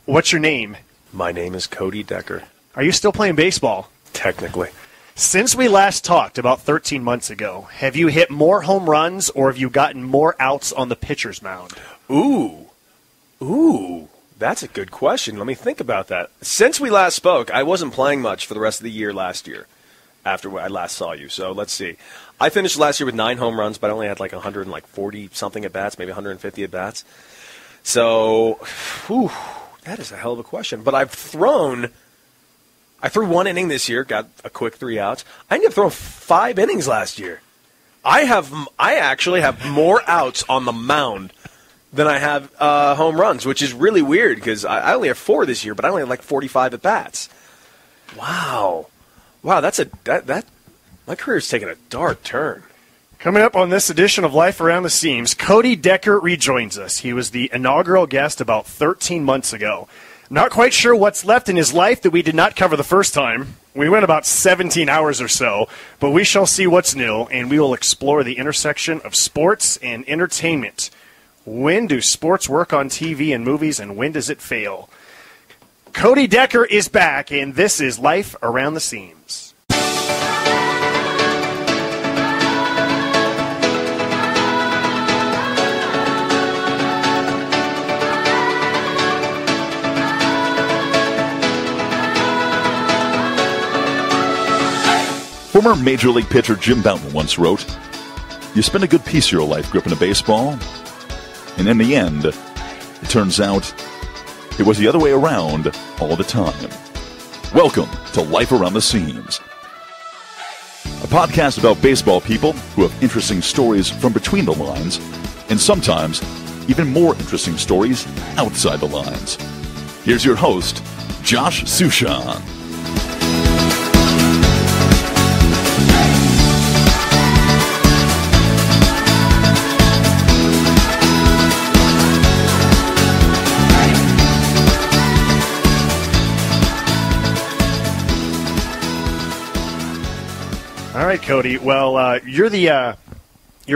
What's your name? My name is Cody Decker. Are you still playing baseball? Technically. Since we last talked about 13 months ago, have you hit more home runs or have you gotten more outs on the pitcher's mound? Ooh, that's a good question. Let me think about that. Since we last spoke, I wasn't playing much for the rest of the year last year after I last saw you. So let's see. I finished last year with 9 home runs, but I only had like 140-something at-bats, maybe 150 at-bats. So, that is a hell of a question. But I threw 1 inning this year, got a quick 3 outs. I ended up throwing 5 innings last year. I actually have more outs on the mound than I have home runs, which is really weird because I only have 4 this year, but I only have like 45 at bats. Wow, that my career's taken a dark turn. Coming up on this edition of Life Around the Seams, Cody Decker rejoins us. He was the inaugural guest about 13 months ago. Not quite sure what's left in his life that we did not cover the first time. We went about 17 hours or so, but we shall see what's new, and we will explore the intersection of sports and entertainment. When do sports work on TV and movies, and when does it fail? Cody Decker is back, and this is Life Around the Seams. Former Major League pitcher Jim Bouton once wrote, "You spend a good piece of your life gripping a baseball, and in the end, it turns out it was the other way around all the time." Welcome to Life Around the Seams, a podcast about baseball people who have interesting stories from between the lines, and sometimes even more interesting stories outside the lines. Here's your host, Josh Sushan. All right, Cody. Well, you're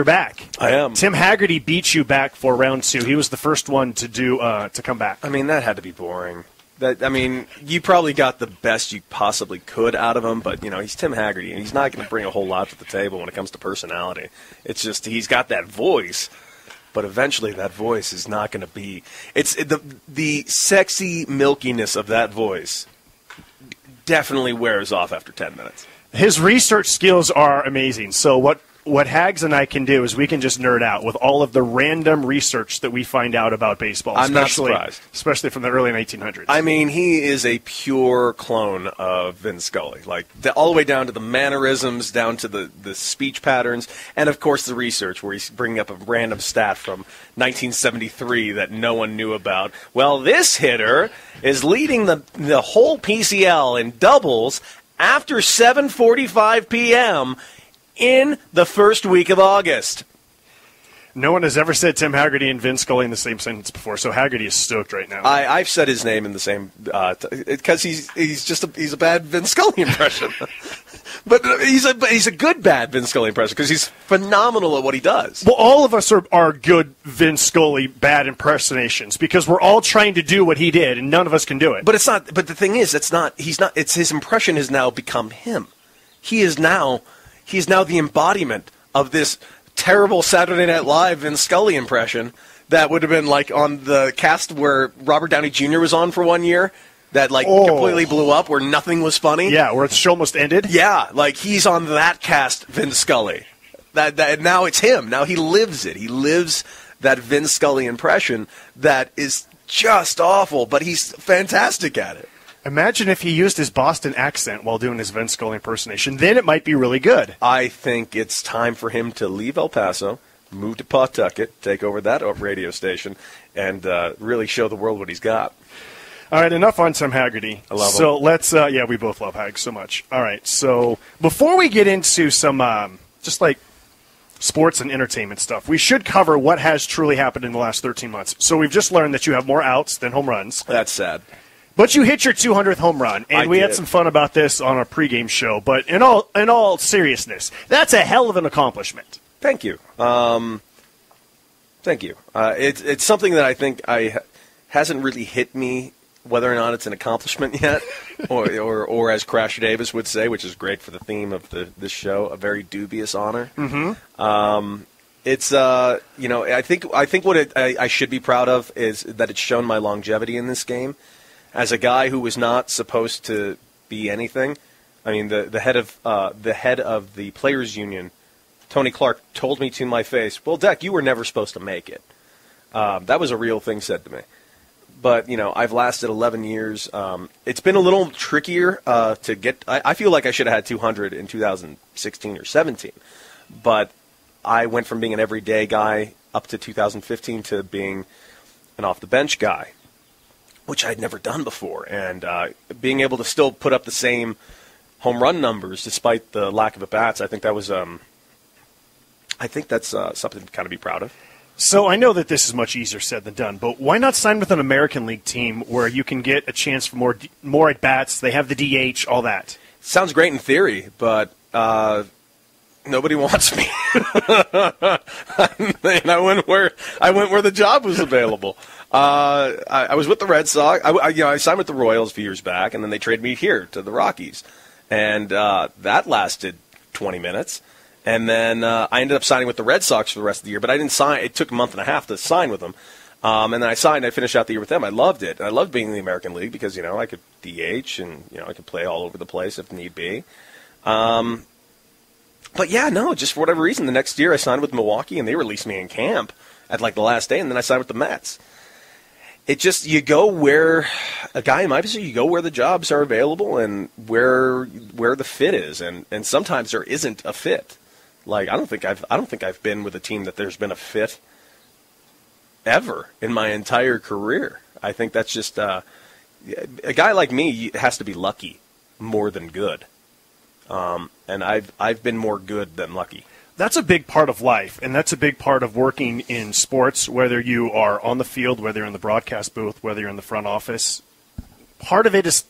back. I am. Tim Haggerty beat you back for round 2. He was the first one to come back. I mean, that had to be boring. You probably got the best you possibly could out of him, but, he's Tim Haggerty, and he's not going to bring a whole lot to the table when it comes to personality. It's just he's got that voice, but eventually that voice is not going to be – it's the sexy milkiness of that voice definitely wears off after 10 minutes. His research skills are amazing. So what Hags and I can do is we can just nerd out with all of the random research that we find out about baseball. I'm not surprised. Especially from the early 1900s. I mean, he is a pure clone of Vin Scully. All the way down to the mannerisms, down to the speech patterns, and, of course, the research where he's bringing up a random stat from 1973 that no one knew about. Well, this hitter is leading the whole PCL in doubles after 7:45 p.m. in the first week of August. No one has ever said Tim Haggerty and Vin Scully in the same sentence before, so Haggerty is stoked right now. I've said his name in the same because he's a bad Vin Scully impression, but he's a good bad Vin Scully impression because he's phenomenal at what he does. Well, all of us are good Vin Scully bad impersonations because we're all trying to do what he did, and none of us can do it. But it's not. But the thing is, it's not. He's not. It's his impression has now become him. He is now the embodiment of this terrible Saturday Night Live Vin Scully impression that would have been like on the cast where Robert Downey Jr. was on for 1 year that completely blew up where nothing was funny. Yeah, where the show almost ended. Yeah, he's on that cast Vin Scully. That now it's him. Now he lives it. He lives that Vin Scully impression that is just awful, but he's fantastic at it. Imagine if he used his Boston accent while doing his Vin Scully impersonation. Then it might be really good. I think it's time for him to leave El Paso, move to Pawtucket, take over that radio station, and really show the world what he's got. All right, enough on Tim Haggerty. I love him. So let's, we both love Hag so much. All right, so before we get into some sports and entertainment stuff, we should cover what has truly happened in the last 13 months. So we've just learned that you have more outs than home runs. That's sad. But you hit your 200th home run, and we had some fun about this on our pregame show. But in all seriousness, that's a hell of an accomplishment. Thank you. Thank you. It's something that I think hasn't really hit me whether or not it's an accomplishment yet, or as Crasher Davis would say, which is great for the theme of this show, a very dubious honor. Mm-hmm. It's I think what I should be proud of is that it's shown my longevity in this game. As a guy who was not supposed to be anything, I mean the head of the players union, Tony Clark, told me to my face, "Well, Deck, you were never supposed to make it." That was a real thing said to me. But, I've lasted 11 years. It's been a little trickier to get. I feel like I should have had 200 in 2016 or 17. But I went from being an everyday guy up to 2015 to being an off-the-bench guy, which I'd never done before. And being able to still put up the same home run numbers despite the lack of at-bats, I think that was that's something to kind of be proud of. So I know that this is much easier said than done, but why not sign with an American League team where you can get a chance for more at-bats, they have the DH, all that? Sounds great in theory, but nobody wants me. And I went where the job was available. I was with the Red Sox. I signed with the Royals a few years back, and then they traded me here to the Rockies. And that lasted 20 minutes. And then I ended up signing with the Red Sox for the rest of the year, but I didn't sign. It took a month and a half to sign with them. And then I signed. I finished out the year with them. I loved it. I loved being in the American League because, I could DH and, I could play all over the place if need be. But, just for whatever reason, the next year I signed with Milwaukee, and they released me in camp at, the last day, and then I signed with the Mets. It just, you go where, a guy in my position, you go where the jobs are available and where the fit is. And sometimes there isn't a fit. I don't think I've been with a team that there's been a fit ever in my entire career. I think that's just a guy like me has to be lucky more than good, and I've been more good than lucky. That's a big part of life, and that's a big part of working in sports. Whether you are on the field, whether you're in the broadcast booth, whether you're in the front office, part of it is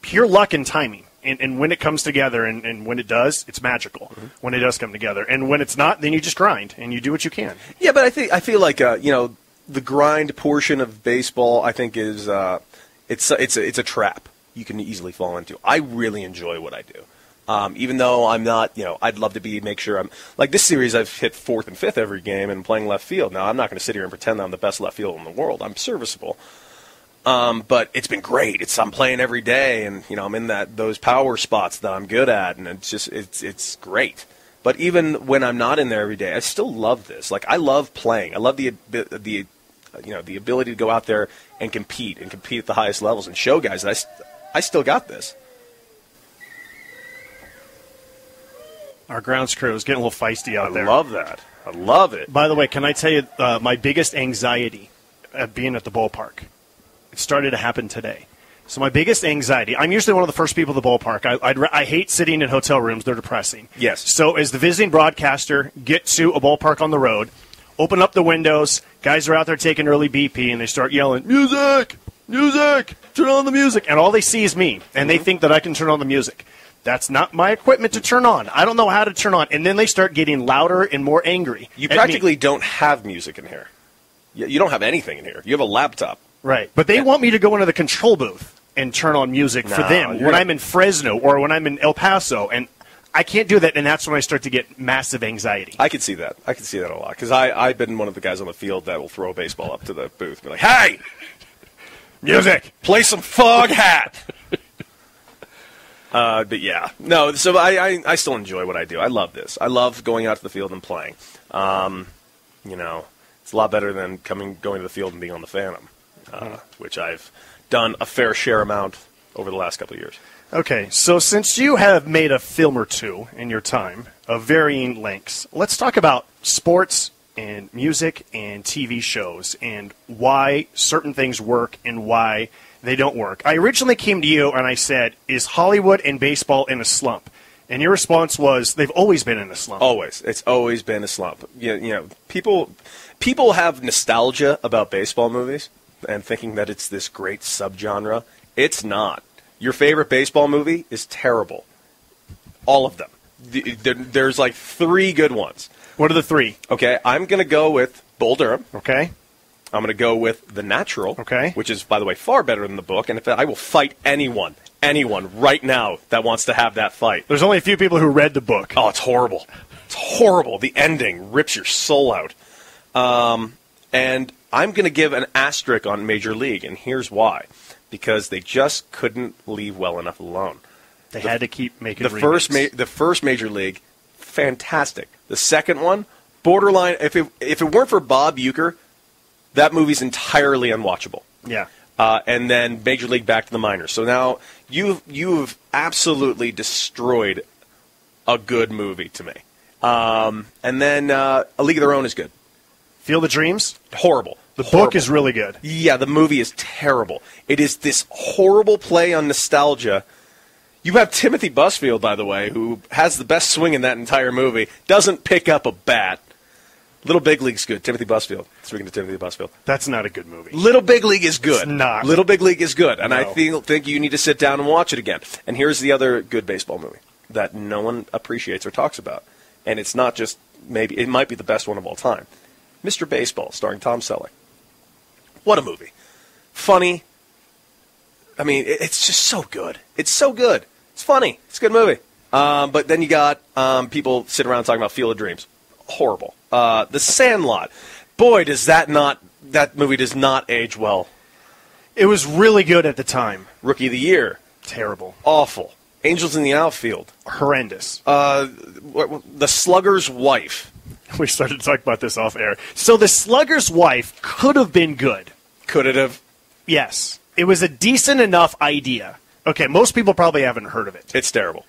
pure luck and timing. And when it comes together, and when it does, it's magical. Mm-hmm. When it does come together, and when it's not, then you just grind and you do what you can. Yeah, but I feel like the grind portion of baseball, I think is it's a trap you can easily fall into. I really enjoy what I do, even though I'm not. I'd love to make sure I'm like this series. I've hit fourth and fifth every game and playing left field. Now I'm not going to sit here and pretend that I'm the best left fielder in the world. I'm serviceable. But it's been great. I'm playing every day, and I'm in those power spots that I'm good at, and it's great. But even when I'm not in there every day, I still love this. I love playing. I love the ability to go out there and compete at the highest levels and show guys that I still got this. Our grounds crew is getting a little feisty out there. I love that. I love it. By the way, can I tell you my biggest anxiety at being at the ballpark? It started to happen today. So my biggest anxiety, I'm usually one of the first people at the ballpark. I hate sitting in hotel rooms. They're depressing. Yes. So as the visiting broadcaster, get to a ballpark on the road, open up the windows, guys are out there taking early BP, and they start yelling, "Music! Music! Turn on the music!" And all they see is me, and they think that I can turn on the music. That's not my equipment to turn on. I don't know how to turn on. And then they start getting louder and more angry. You practically don't have music in here. You don't have anything in here. You have a laptop. Right. But they want me to go into the control booth and turn on music for them when I'm in Fresno or when I'm in El Paso. And I can't do that, and that's when I start to get massive anxiety. I can see that. I can see that a lot. Because I've been one of the guys on the field that will throw a baseball up to the booth and be like, "Hey! Music! Play some Fog Hat!" But yeah. No, so I still enjoy what I do. I love this. I love going out to the field and playing. It's a lot better than going to the field and being on the Phantom. Which I've done a fair share amount over the last couple of years. Okay, so since you have made a film or two in your time of varying lengths, let's talk about sports and music and TV shows and why certain things work and why they don't work. I originally came to you and I said, is Hollywood and baseball in a slump? And your response was, they've always been in a slump. Always. It's always been a slump. People have nostalgia about baseball movies and thinking that it's this great subgenre. It's not. Your favorite baseball movie is terrible. All of them. There's like 3 good ones. What are the 3? Okay, I'm going to go with Bull Durham. Okay. I'm going to go with The Natural, Okay. which is, by the way, far better than the book. And I will fight anyone right now that wants to have that fight. There's only a few people who read the book. Oh, it's horrible. It's horrible. The ending rips your soul out. And I'm going to give an asterisk on Major League, and here's why. Because they just couldn't leave well enough alone. They had to keep making the first Major League, fantastic. The second one, borderline. If it weren't for Bob Uecker, that movie's entirely unwatchable. Yeah. And then Major League back to the minors. So now you've absolutely destroyed a good movie to me. And then A League of Their Own is good. Field of Dreams? Horrible. The book is really good. Yeah, the movie is terrible. It is this horrible play on nostalgia. You have Timothy Busfield, by the way, who has the best swing in that entire movie, doesn't pick up a bat. Little Big League's good. Timothy Busfield. Speaking of Timothy Busfield. That's not a good movie. Little Big League is good. It's not. Little Big League is good. And No. I think you need to sit down and watch it again. And here's the other good baseball movie that no one appreciates or talks about. And it's not just maybe, it might be the best one of all time. Mr. Baseball, starring Tom Selleck. What a movie. Funny. I mean, it's just so good. It's so good. It's funny. It's a good movie. But then you got people sitting around talking about Field of Dreams. Horrible. The Sandlot. Boy, that movie does not age well. It was really good at the time. Rookie of the Year. Terrible. Awful. Angels in the Outfield. Horrendous. The Slugger's Wife. We started to talk about this off air. So The Slugger's Wife could have been good. Could it have? Yes. It was a decent enough idea. Okay, most people probably haven't heard of it. It's terrible.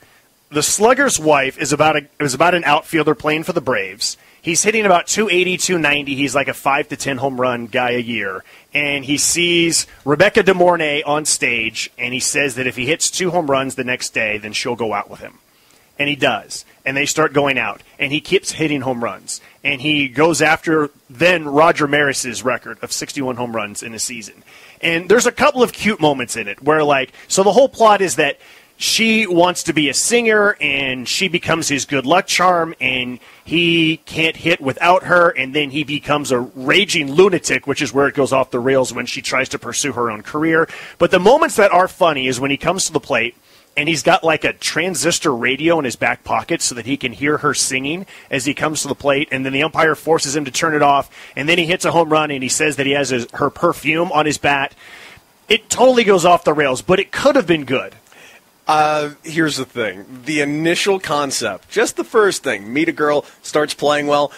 The Slugger's Wife is about an outfielder playing for the Braves. He's hitting about 280, 290. He's like a 5 to 10 home run guy a year. And he sees Rebecca De Mornay on stage, and he says that if he hits 2 home runs the next day, then she'll go out with him. And he does. And they start going out. And he keeps hitting home runs. And he goes after then Roger Maris's record of 61 home runs in a season. And there's a couple of cute moments in it where, like, so the whole plot is that she wants to be a singer, and she becomes his good luck charm, and he can't hit without her, and then he becomes a raging lunatic, which is where it goes off the rails when she tries to pursue her own career. But the moments that are funny is when he comes to the plate, and he's got like a transistor radio in his back pocket so that he can hear her singing as he comes to the plate, and then the umpire forces him to turn it off, and then he hits a home run, and he says that he has her perfume on his bat. It totally goes off the rails, but it could have been good. Here's the thing. The initial concept, just the first thing, meet a girl, starts playing well,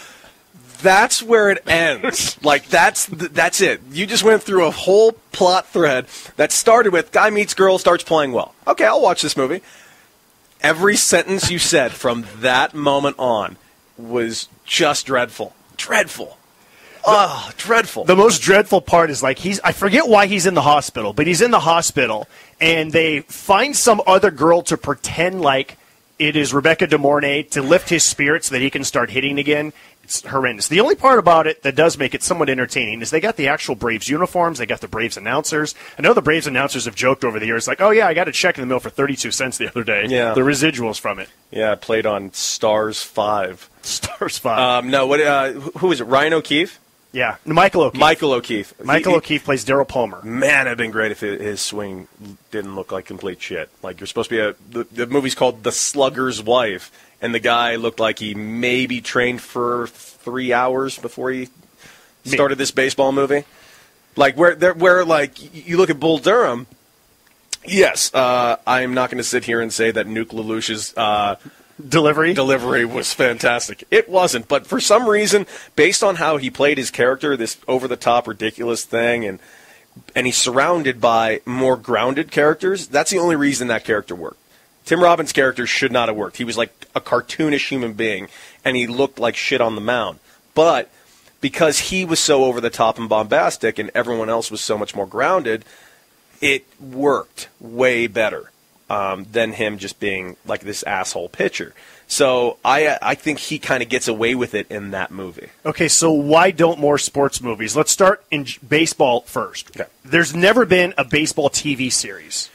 that's where it ends. Like, that's it. You just went through a whole plot thread that started with guy meets girl, starts playing well. Okay, I'll watch this movie. Every sentence you said from that moment on was just dreadful. Dreadful. Oh, dreadful. The most dreadful part is, like, I forget why he's in the hospital, but he's in the hospital, and they find some other girl to pretend like it is Rebecca De Mornay to lift his spirits so that he can start hitting again. It's horrendous. The only part about it that does make it somewhat entertaining is they got the actual Braves uniforms. They got the Braves announcers. I know the Braves announcers have joked over the years, like, oh, yeah, I got a check in the mail for 32 cents the other day. Yeah. The residuals from it. Yeah, it played on Stars 5. Stars 5. No, who is it? Ryan O'Keefe? Yeah, Michael O'Keefe. Michael O'Keefe. Michael O'Keefe plays Daryl Palmer. Man, it'd been great if his swing didn't look like complete shit. Like, you're supposed to be the movie's called The Slugger's Wife, and the guy looked like he maybe trained for 3 hours before he started this baseball movie. Like, where like you look at Bull Durham. Yes, I'm not going to sit here and say that Nuke LaLoosh's delivery was fantastic. It wasn't, but for some reason, based on how he played his character, this over-the-top ridiculous thing, and he's surrounded by more grounded characters, that's the only reason that character worked. Tim Robbins' character should not have worked. He was like a cartoonish human being, and he looked like shit on the mound. But because he was so over-the-top and bombastic, and everyone else was so much more grounded, it worked way better than him just being like this asshole pitcher. So I think he kind of gets away with it in that movie. Okay, so why don't more sports movies? Let's start in baseball first. Okay. There's never been a baseball TV series.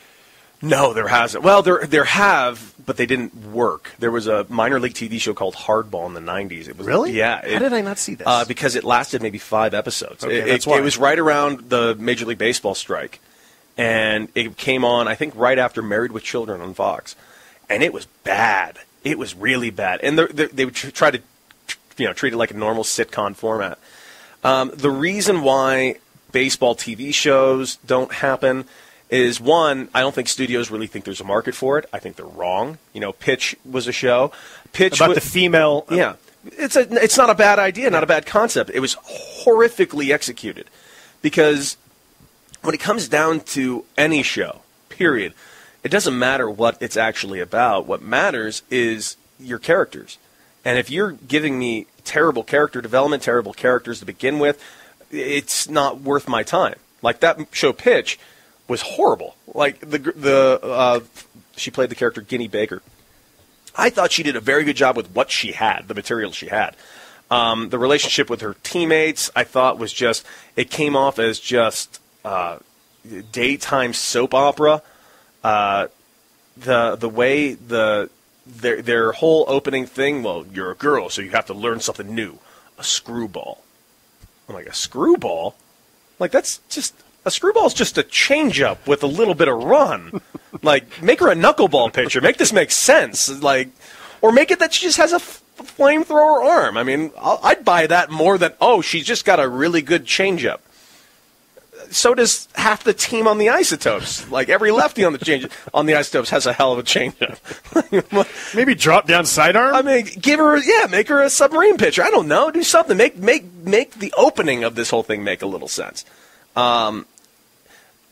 No, there hasn't. Well, there have, but they didn't work. There was a minor league TV show called Hardball in the 90s. It was, Really? Yeah. How did I not see this? Because it lasted maybe 5 episodes. Okay, that's why. It was right around the Major League Baseball strike. And it came on, I think, right after Married with Children on Fox. And it was bad. It was really bad. And they would try to treat it like a normal sitcom format. The reason why baseball TV shows don't happen is, one, I don't think studios really think there's a market for it. I think they're wrong. Pitch was a show. Pitch about the female. Yeah. It's not a bad idea, not a bad concept. It was horrifically executed. Because when it comes down to any show, period, it doesn't matter what it's actually about. What matters is your characters. And if you're giving me terrible character development, terrible characters to begin with, it's not worth my time. Like that show Pitch was horrible. Like she played the character Guinea Baker. I thought she did a very good job with what she had, the material she had. The relationship with her teammates, I thought was just, it came off as just daytime soap opera. The way their whole opening thing, well, you're a girl, so you have to learn something new. A screwball. I'm like, a screwball? Like, that's just... A screwball is just a change-up with a little bit of run. Like, make her a knuckleball pitcher. Make this make sense. Like, or make it that she just has a flamethrower arm. I mean, I'd buy that more than, she's just got a really good change-up. So does half the team on the Isotopes. Like, every lefty on the Isotopes has a hell of a change-up. Maybe drop down sidearm? I mean, make her a submarine pitcher. I don't know. Do something. Make the opening of this whole thing make a little sense.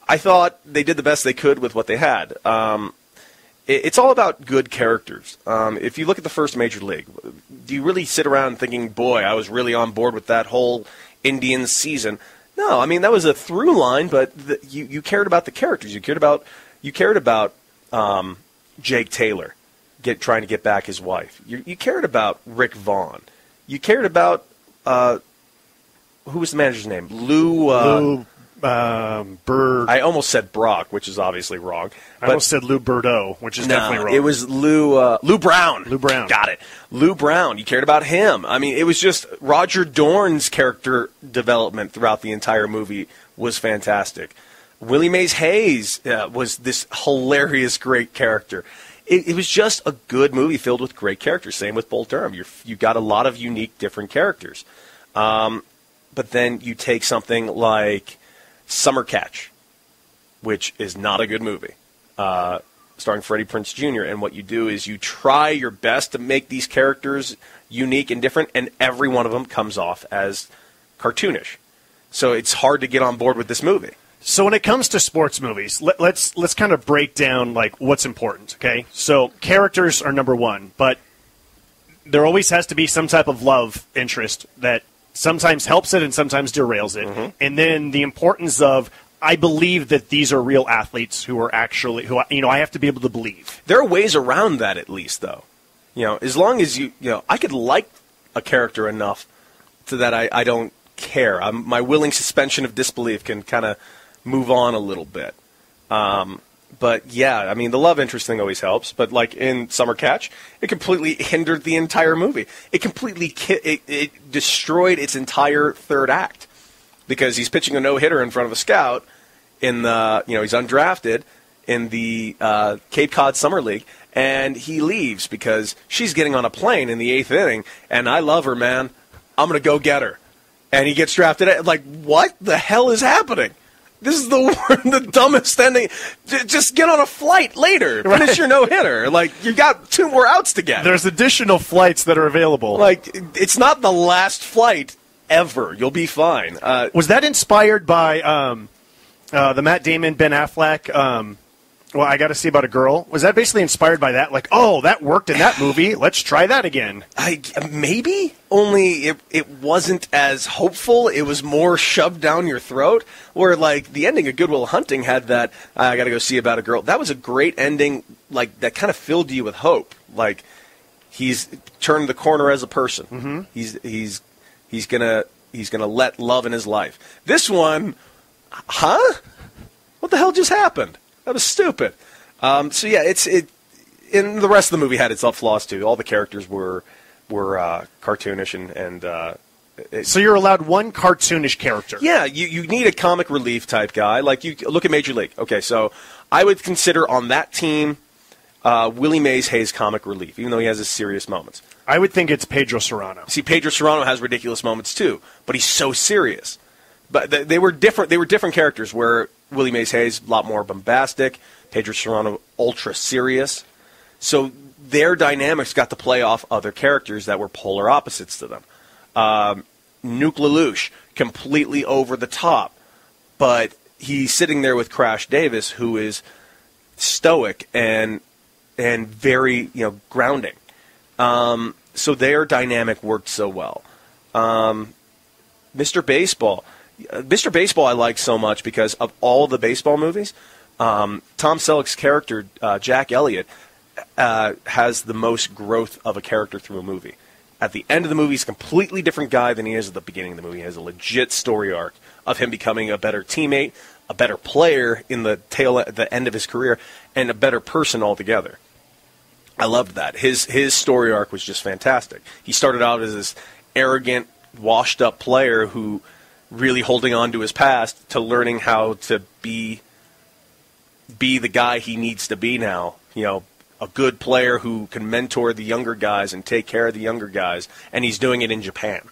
I thought they did the best they could with what they had. It's all about good characters. If you look at the first Major League, do you really sit around thinking, boy, I was really on board with that whole Indians season? No, I mean, that was a through line, but you cared about the characters. You cared about Jake Taylor trying to get back his wife. You cared about Rick Vaughn. You cared about who was the manager's name? Lou Bird. I almost said Brock, which is obviously wrong. I almost said Lou Bordeaux, which is definitely wrong. It was Lou Brown. Lou Brown. Got it. Lou Brown. You cared about him. I mean, it was just Roger Dorn's character development throughout the entire movie was fantastic. Willie Mays Hayes was this hilarious, great character. It was just a good movie filled with great characters. Same with Bull Durham. You got a lot of unique, different characters. But then you take something like Summer Catch, which is not a good movie, starring Freddie Prinze Jr., and what you do is you try your best to make these characters unique and different, and every one of them comes off as cartoonish. So it's hard to get on board with this movie. So when it comes to sports movies, let's kind of break down like what's important, okay? So characters are number one, but there always has to be some type of love interest that sometimes helps it and sometimes derails it. Mm-hmm. And then the importance of, I believe that these are real athletes who are actually, I have to be able to believe. There are ways around that at least, though. As long as I could like a character enough to that I don't care. My willing suspension of disbelief can kind of move on a little bit. But yeah, I mean, the love interest thing always helps. But like in Summer Catch, it completely hindered the entire movie. It completely it destroyed its entire third act because he's pitching a no-hitter in front of a scout in the he's undrafted in the Cape Cod Summer League, and he leaves because she's getting on a plane in the 8th inning, and I love her, man. I'm gonna go get her, and he gets drafted. Like, what the hell is happening? This is the dumbest ending. Just get on a flight later. Finish your no-hitter. Like, you got 2 more outs to get. There's additional flights that are available. Like, it's not the last flight ever. You'll be fine. Was that inspired by the Matt Damon, Ben Affleck, I Got to See About a Girl? Was that basically inspired by that? Like, that worked in that movie. Let's try that again. Maybe, only it wasn't as hopeful. It was more shoved down your throat. Where, like, the ending of Good Will Hunting had that, I Got to Go See About a Girl. That was a great ending, like, that kind of filled you with hope. Like, he's turned the corner as a person. Mm-hmm. He's gonna let love in his life. This one, what the hell just happened? That was stupid. So yeah, and the rest of the movie had its flaws too. All the characters were cartoonish and So you're allowed one cartoonish character. yeah, you need a comic relief type guy. Like you look at Major League. Okay, so I would consider on that team Willie Mays Hayes comic relief, even though he has his serious moments. I would think it's Pedro Serrano. See, Pedro Serrano has ridiculous moments too, but he's so serious. But they were different. They were different characters. Where Willie Mays Hayes a lot more bombastic, Pedro Serrano ultra serious. So their dynamics got to play off other characters that were polar opposites to them. Nuke LaLoosh, completely over the top, but he's sitting there with Crash Davis, who is stoic and very grounding. So their dynamic worked so well. Mr. Baseball I like so much because of all the baseball movies. Tom Selleck's character, Jack Elliott, has the most growth of a character through a movie. At the end of the movie, he's a completely different guy than he is at the beginning of the movie. He has a legit story arc of him becoming a better teammate, a better player in the end of his career, and a better person altogether. I loved that. His story arc was just fantastic. He started out as this arrogant, washed-up player who really holding on to his past to learning how to be the guy he needs to be now. A good player who can mentor the younger guys and take care of the younger guys, and he's doing it in Japan.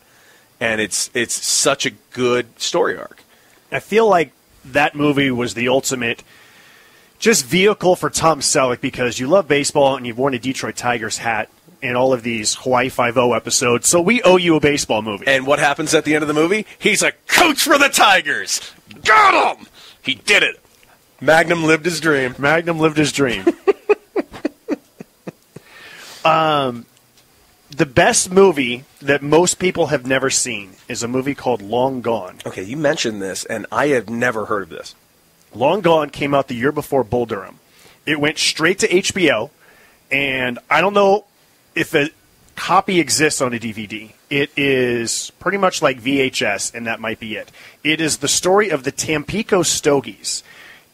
And it's such a good story arc. I feel like that movie was the ultimate just vehicle for Tom Selleck because you love baseball and you've worn a Detroit Tigers hat in all of these Hawaii Five-0 episodes, so we owe you a baseball movie. And what happens at the end of the movie? He's a coach for the Tigers. Got him! He did it. Magnum lived his dream. Magnum lived his dream. The best movie that most people have never seen is a movie called Long Gone. Okay, you mentioned this, and I have never heard of this. Long Gone came out the year before Bull Durham. It went straight to HBO, and I don't know if a copy exists on a DVD. It is pretty much like VHS, and that might be it. It is the story of the Tampico Stogies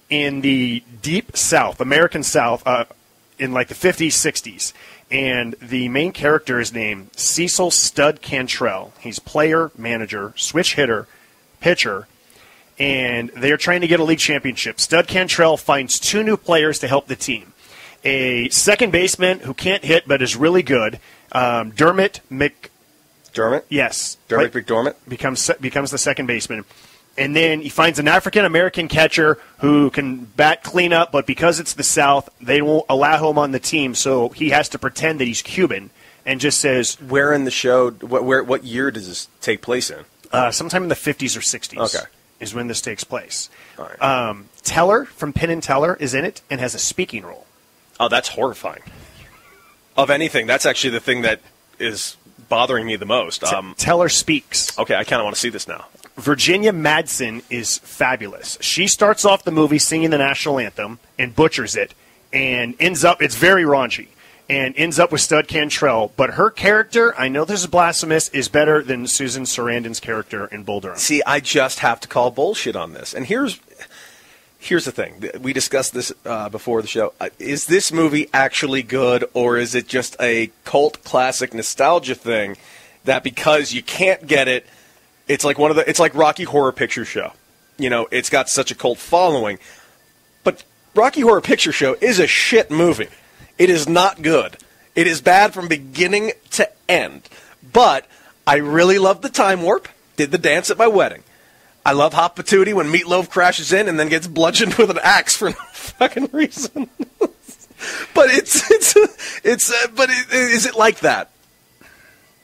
in the deep South, American South, in like the 50s, 60s. And the main character is named Cecil Stud Cantrell. He's player, manager, switch hitter, pitcher, and they're trying to get a league championship. Stud Cantrell finds two new players to help the team. A second baseman who can't hit but is really good, Dermot? Yes. Dermot McDermott? Becomes the second baseman. And then he finds an African-American catcher who can bat cleanup, but because it's the South, they won't allow him on the team, so he has to pretend that he's Cuban and just says... Where in the show, what year does this take place in? Sometime in the 50s or 60s okay. is when this takes place. All right. Teller from Penn and Teller is in it and has a speaking role. Oh, that's horrifying. Of anything, that's actually the thing that is bothering me the most. Teller speaks. Okay, I kind of want to see this now. Virginia Madsen is fabulous. She starts off the movie singing the national anthem and butchers it and ends up, it's very raunchy, and ends up with Stud Cantrell. But her character, I know this is blasphemous, is better than Susan Sarandon's character in Bull Durham. See, I just have to call bullshit on this. And here's the thing. We discussed this before the show. Is this movie actually good, or is it just a cult classic nostalgia thing that because you can't get it, it's like it's like Rocky Horror Picture Show. It's got such a cult following. But Rocky Horror Picture Show is a shit movie. It is not good. It is bad from beginning to end. But I really love the time warp. Did the dance at my wedding. I love Hot Patootie when Meatloaf crashes in and then gets bludgeoned with an axe for no fucking reason. But but is it like that?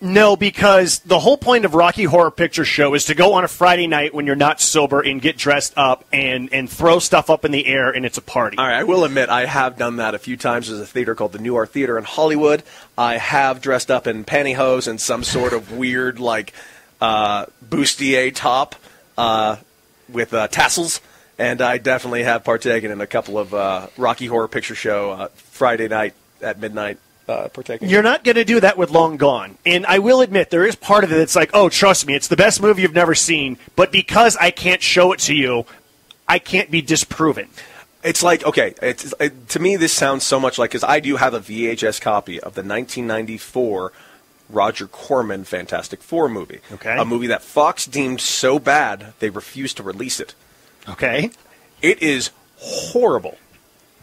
No, because the whole point of Rocky Horror Picture Show is to go on a Friday night when you're not sober and get dressed up and throw stuff up in the air, and it's a party. All right, I will admit I have done that a few times. There's a theater called the New Art Theater in Hollywood. I have dressed up in pantyhose and some sort of weird, bustier top with tassels, and I definitely have partaken in a couple of Rocky Horror Picture Show Friday night at midnight. Partaking. You're not going to do that with Long Gone. And I will admit, there is part of it that's like, oh, trust me, it's the best movie you've never seen, but because I can't show it to you, I can't be disproven. It's like, okay, to me this sounds so much like, because I do have a VHS copy of the 1994 Roger Corman Fantastic Four movie. Okay. A movie that Fox deemed so bad they refused to release it. Okay. It is horrible.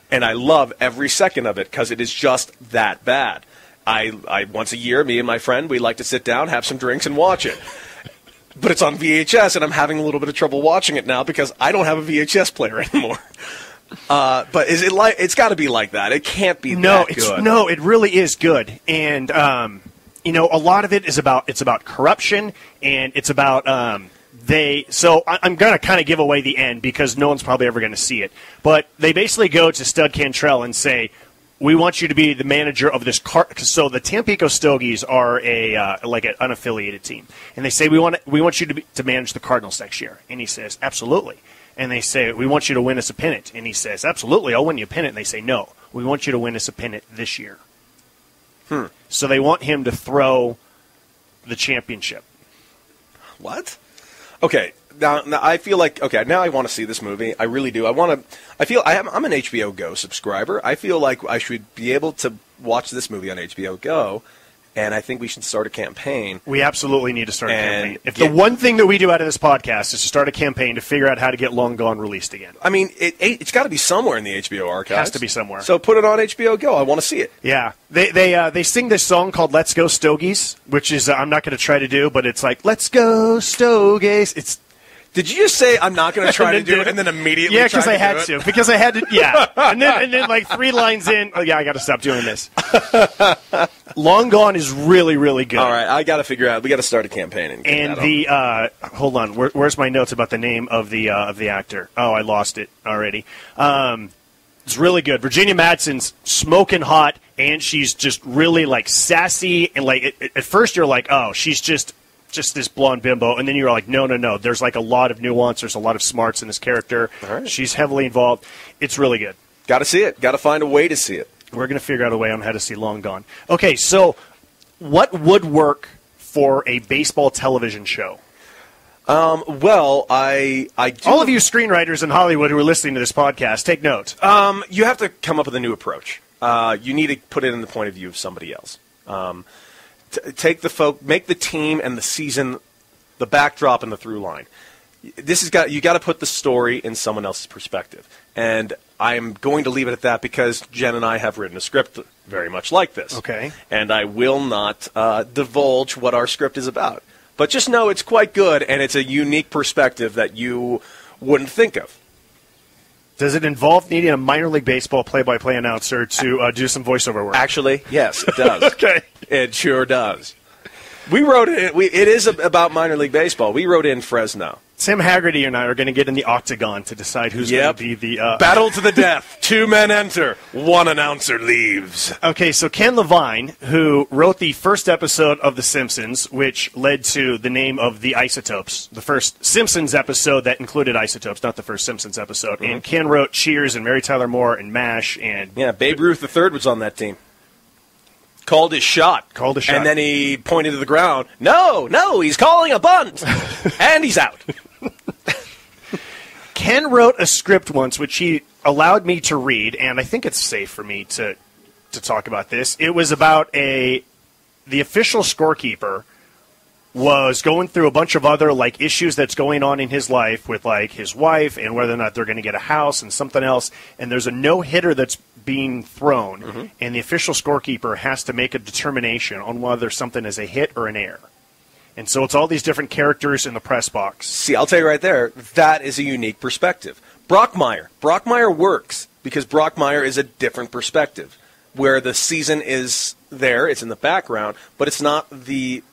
And I love every second of it because it is just that bad. I once a year, me and my friend, we like to sit down, have some drinks, and watch it. But it's on VHS, and I'm having a little bit of trouble watching it now because I don't have a VHS player anymore. But is it like? It's got to be like that. It can't be that good. No, it really is good. And a lot of it is about corruption, and it's about So I'm going to kind of give away the end because no one's probably ever going to see it. But they basically go to Stud Cantrell and say, we want you to be the manager of this car. So the Tampico Stogies are like an unaffiliated team, and they say we want you to manage the Cardinals next year. And he says absolutely. And they say we want you to win us a pennant. And he says absolutely, I'll win you a pennant. And they say no, we want you to win us a pennant this year. So they want him to throw the championship. What? Okay. Now I feel like, okay, now I want to see this movie. I really do. I'm an HBO Go subscriber. I feel like I should be able to watch this movie on HBO Go, and I think we should start a campaign. We absolutely need to start a campaign. If the one thing that we do out of this podcast is to start a campaign to figure out how to get Long Gone released again. I mean, it's got to be somewhere in the HBO archives. It has to be somewhere. So put it on HBO Go. I want to see it. Yeah. They sing this song called Let's Go Stogies, which is, I'm not going to try to do, but it's like, Let's Go Stogies. Did you just say I'm not going to try to do it and then immediately? Yeah, because I had to. Because I had to. Yeah, and then like 3 lines in. Oh yeah, I got to stop doing this. Long Gone is really, really good. All right, I got to figure out. We got to start a campaign. And hold on, where's my notes about the name of the actor? Oh, I lost it already. It's really good. Virginia Madsen's smoking hot, and she's just really like sassy and like. At first, you're like, oh, she's just this blonde bimbo, and then you're like, no. There's like a lot of nuance. There's a lot of smarts in this character. Right. She's heavily involved. It's really good. Got to see it. Got to find a way to see it. We're going to figure out a way on how to see Long Gone. Okay, so what would work for a baseball television show? Well, I do. All of you screenwriters in Hollywood who are listening to this podcast, take note. You have to come up with a new approach. You need to put it in the point of view of somebody else. Make the team and the season, the backdrop and the through line. You got to put the story in someone else's perspective, and I'm going to leave it at that because Jen and I have written a script very much like this. Okay, and I will not divulge what our script is about, but just know it's quite good and it's a unique perspective that you wouldn't think of. Does it involve needing a minor league baseball play-by-play announcer to do some voiceover work? Actually, yes, it does. Okay. It sure does. We wrote it. It is about minor league baseball. We wrote in Fresno. Tim Haggerty and I are going to get in the octagon to decide who's going to be the... Battle to the death. 2 men enter. 1 announcer leaves. Okay, so Ken Levine, who wrote the first episode of The Simpsons, which led to the name of The Isotopes, the first Simpsons episode that included isotopes, not the first Simpsons episode. Mm-hmm. And Ken wrote Cheers and Mary Tyler Moore and MASH. And Babe Ruth III was on that team. Called his shot. And then he pointed to the ground. No, he's calling a bunt. And he's out. Ken wrote a script once, which he allowed me to read, and I think it's safe for me to talk about this. It was about the official scorekeeper was going through a bunch of other like issues that's going on in his life with like his wife and whether or not they're going to get a house and something else. And there's a no-hitter that's being thrown, and the official scorekeeper has to make a determination on whether something is a hit or an error. And so it's all these different characters in the press box. See, I'll tell you right there, that is a unique perspective. Brockmire works because Brockmire is a different perspective, where the season is there, it's in the background, but it's not the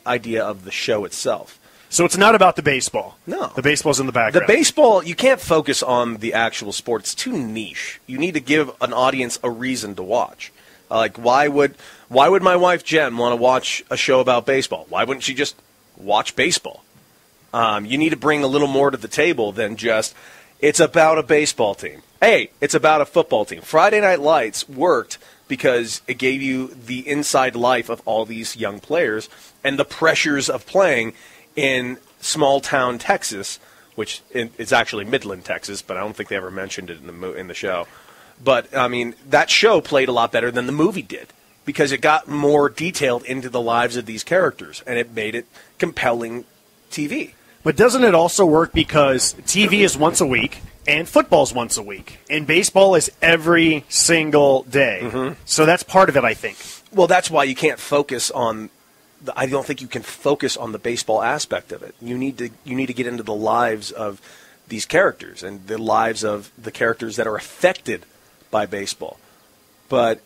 idea of the show itself. So it's not about the baseball. No. The baseball's in the background. The baseball, you can't focus on the actual sport. It's too niche. You need to give an audience a reason to watch. Like, why would my wife Jen want to watch a show about baseball? Why wouldn't she just watch baseball? You need to bring a little more to the table than just, it's about a baseball team. Hey, it's about a football team. Friday Night Lights worked because it gave you the inside life of all these young players and the pressures of playing in small-town Texas which is actually Midland, Texas, but I don't think they ever mentioned it in the show. But, I mean, that show played a lot better than the movie did because it got more detailed into the lives of these characters, and it made it compelling TV. But doesn't it also work because TV is once a week and football's once a week and baseball is every single day? Mm-hmm. So that's part of it, I think. Well, that's why you can't focus on I don't think you can focus on the baseball aspect of it. You need to get into the lives of these characters and the lives of the characters that are affected by baseball. But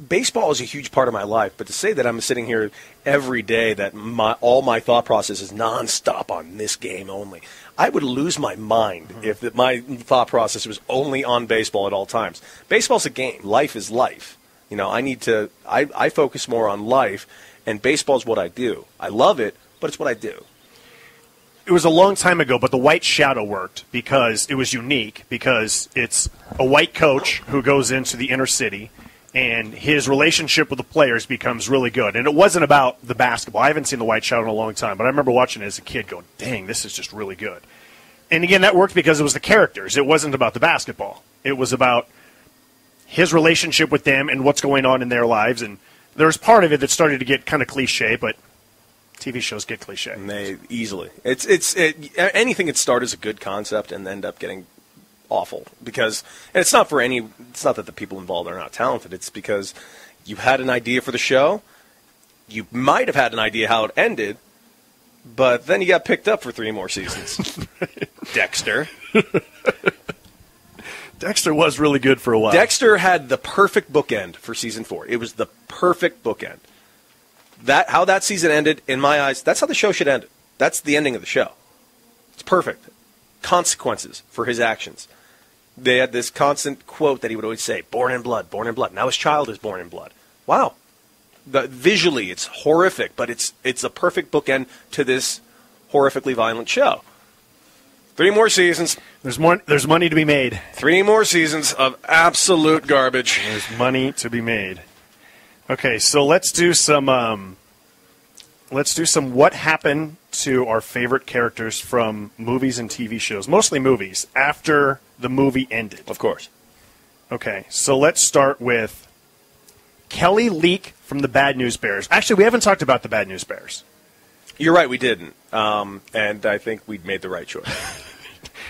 baseball is a huge part of my life. But to say that I'm sitting here every day, that all my thought process is nonstop on this game only, I would lose my mind if my thought process was only on baseball at all times. Baseball's a game. Life is life. You know, I focus more on life, and baseball is what I do. I love it, but it's what I do. It was a long time ago, but the White Shadow worked because it was unique, because it's a white coach who goes into the inner city, and his relationship with the players becomes really good. And it wasn't about the basketball. I haven't seen the White Shadow in a long time, but I remember watching it as a kid going, dang, this is just really good. And again, that worked because it was the characters. It wasn't about the basketball. It was about his relationship with them and what's going on in their lives. And there's part of it that started to get kind of cliche, but TV shows get cliche. And they easily. Anything that started as a good concept and end up getting awful because it's not that the people involved are not talented. It's because you had an idea for the show. You might have had an idea how it ended, but then you got picked up for 3 more seasons. Dexter. Dexter was really good for a while. Dexter had the perfect bookend for season 4. It was the perfect bookend. How that season ended, in my eyes, that's how the show should end. That's the ending of the show. It's perfect. Consequences for his actions. They had this constant quote that he would always say, born in blood, born in blood. Now his child is born in blood. Wow. Visually, it's horrific, but it's a perfect bookend to this horrifically violent show. 3 more seasons. There's money to be made. 3 more seasons of absolute garbage. There's money to be made. Okay, so let's do some what happened to our favorite characters from movies and TV shows, mostly movies, after the movie ended. Of course. Okay, so let's start with Kelly Leak from the Bad News Bears. Actually, we haven't talked about the Bad News Bears. You're right, we didn't. And I think we made the right choice.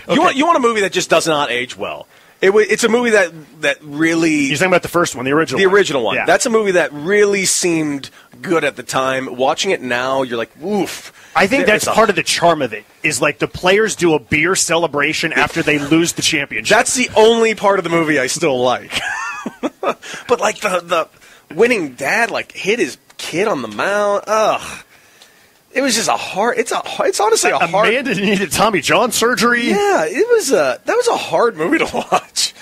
Okay. You want a movie that just does not age well. It's a movie that really... You're talking about the first one, the original one. The original one. Yeah. That's a movie that really seemed good at the time. Watching it now, you're like, oof. I think that's part of the charm of it, is like the players do a beer celebration after they lose the championship. That's the only part of the movie I still like. But like the winning dad hit his kid on the mound. Ugh. It was just it's honestly a hard... man that needed Tommy John surgery. Yeah, that was a hard movie to watch.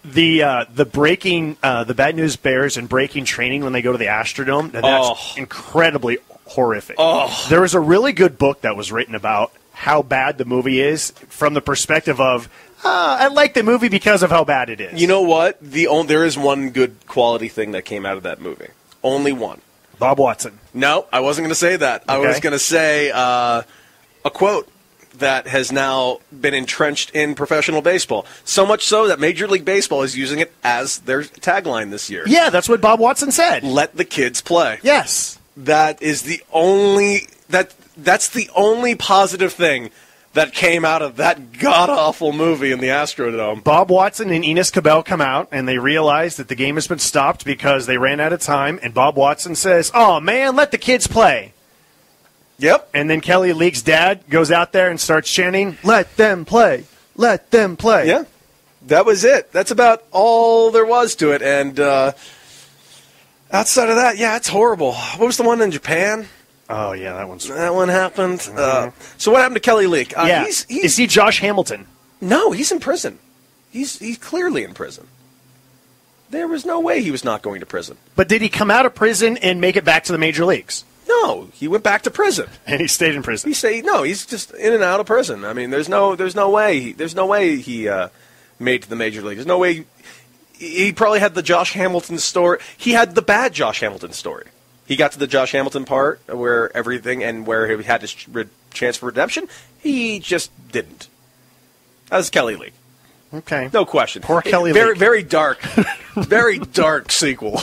The breaking, the Bad News Bears and breaking training when they go to the Astrodome, that's incredibly horrific. Oh. There was a really good book that was written about how bad the movie is from the perspective of, I like the movie because of how bad it is. You know what? There is one good quality thing that came out of that movie. Only one. Bob Watson. No, I wasn't going to say that. Okay. I was going to say a quote that has now been entrenched in professional baseball. So much so that Major League Baseball is using it as their tagline this year. Yeah, that's what Bob Watson said. Let the kids play. Yes. That is the only that's the only positive thing that came out of that god-awful movie in the Astrodome. Bob Watson and Enos Cabell come out, and they realize that the game has been stopped because they ran out of time, and Bob Watson says, oh, man, let the kids play. Yep. And then Kelly Leak's dad goes out there and starts chanting, let them play, let them play. Yeah, that was it. That's about all there was to it, and outside of that, yeah, it's horrible. What was the one in Japan? Oh, yeah, that one happened. So what happened to Kelly Leak? Is he Josh Hamilton? No, he's in prison. He's clearly in prison. There was no way he was not going to prison. But did he come out of prison and make it back to the major leagues? No, he went back to prison. And he stayed in prison. He's just in and out of prison. I mean, there's no way he made to the major league. There's no way he probably had the Josh Hamilton story. He had the bad Josh Hamilton story. He got to the Josh Hamilton part where everything and where he had to chance for redemption. He just didn't. That was Kelly League. Okay. No question. Poor Kelly Very, League. very dark. Very dark sequel.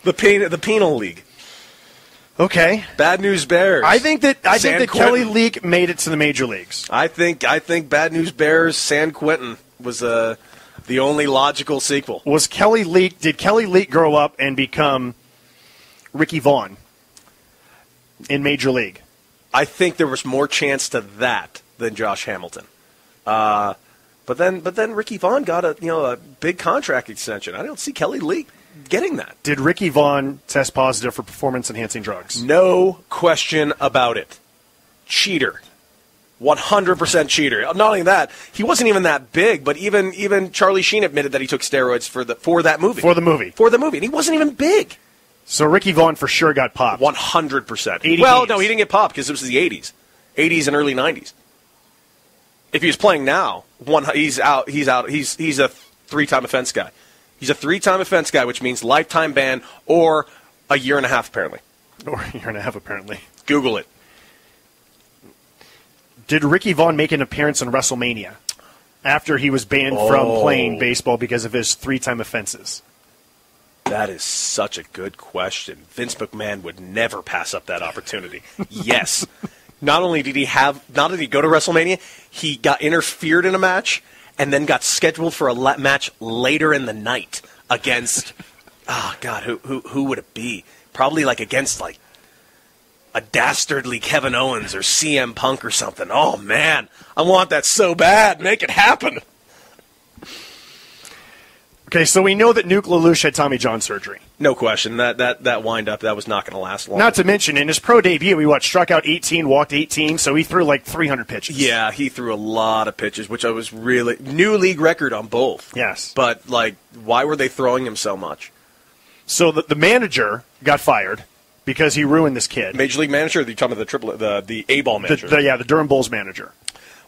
The Penal League. Okay. Bad News Bears. I think that San Kelly Quentin. League made it to the major leagues. I think Bad News Bears, San Quentin was the only logical sequel. Did Kelly Leak grow up and become Ricky Vaughn in Major League? I think there was more chance to that than Josh Hamilton. But then Ricky Vaughn got a big contract extension. I don't see Kelly Leak getting that. Did Ricky Vaughn test positive for performance-enhancing drugs? No question about it. Cheater. 100% cheater. Not only that, he wasn't even that big, but even Charlie Sheen admitted that he took steroids for that movie. For the movie. For the movie. And he wasn't even big. So Ricky Vaughn for sure got popped. 100%. 80 Well, games. no, he didn't get popped because it was the 80s. 80s and early 90s. If he was playing now, he's out. He's a 3-time offense guy. He's a 3-time offense guy, which means lifetime ban or a year and a half, apparently. Or a year and a half, apparently. Google it. Did Ricky Vaughn make an appearance in WrestleMania after he was banned from playing baseball because of his 3-time offenses? That is such a good question. Vince McMahon would never pass up that opportunity. Yes. Not only did he go to WrestleMania, he got interfered in a match and then got scheduled for a match later in the night against, who would it be? Probably against a dastardly Kevin Owens or CM Punk or something. Oh, man. I want that so bad. Make it happen. Okay, so we know that Nuke LaLoosh had Tommy John surgery. No question. That wind-up, that was not going to last long. Not to mention, in his pro debut, he struck out 18, walked 18, so he threw 300 pitches. Yeah, he threw a lot of pitches, which I was really... New league record on both. Yes. But, why were they throwing him so much? So the manager got fired because he ruined this kid. Major league manager, or are you talking about the A-ball manager? The Durham Bulls manager.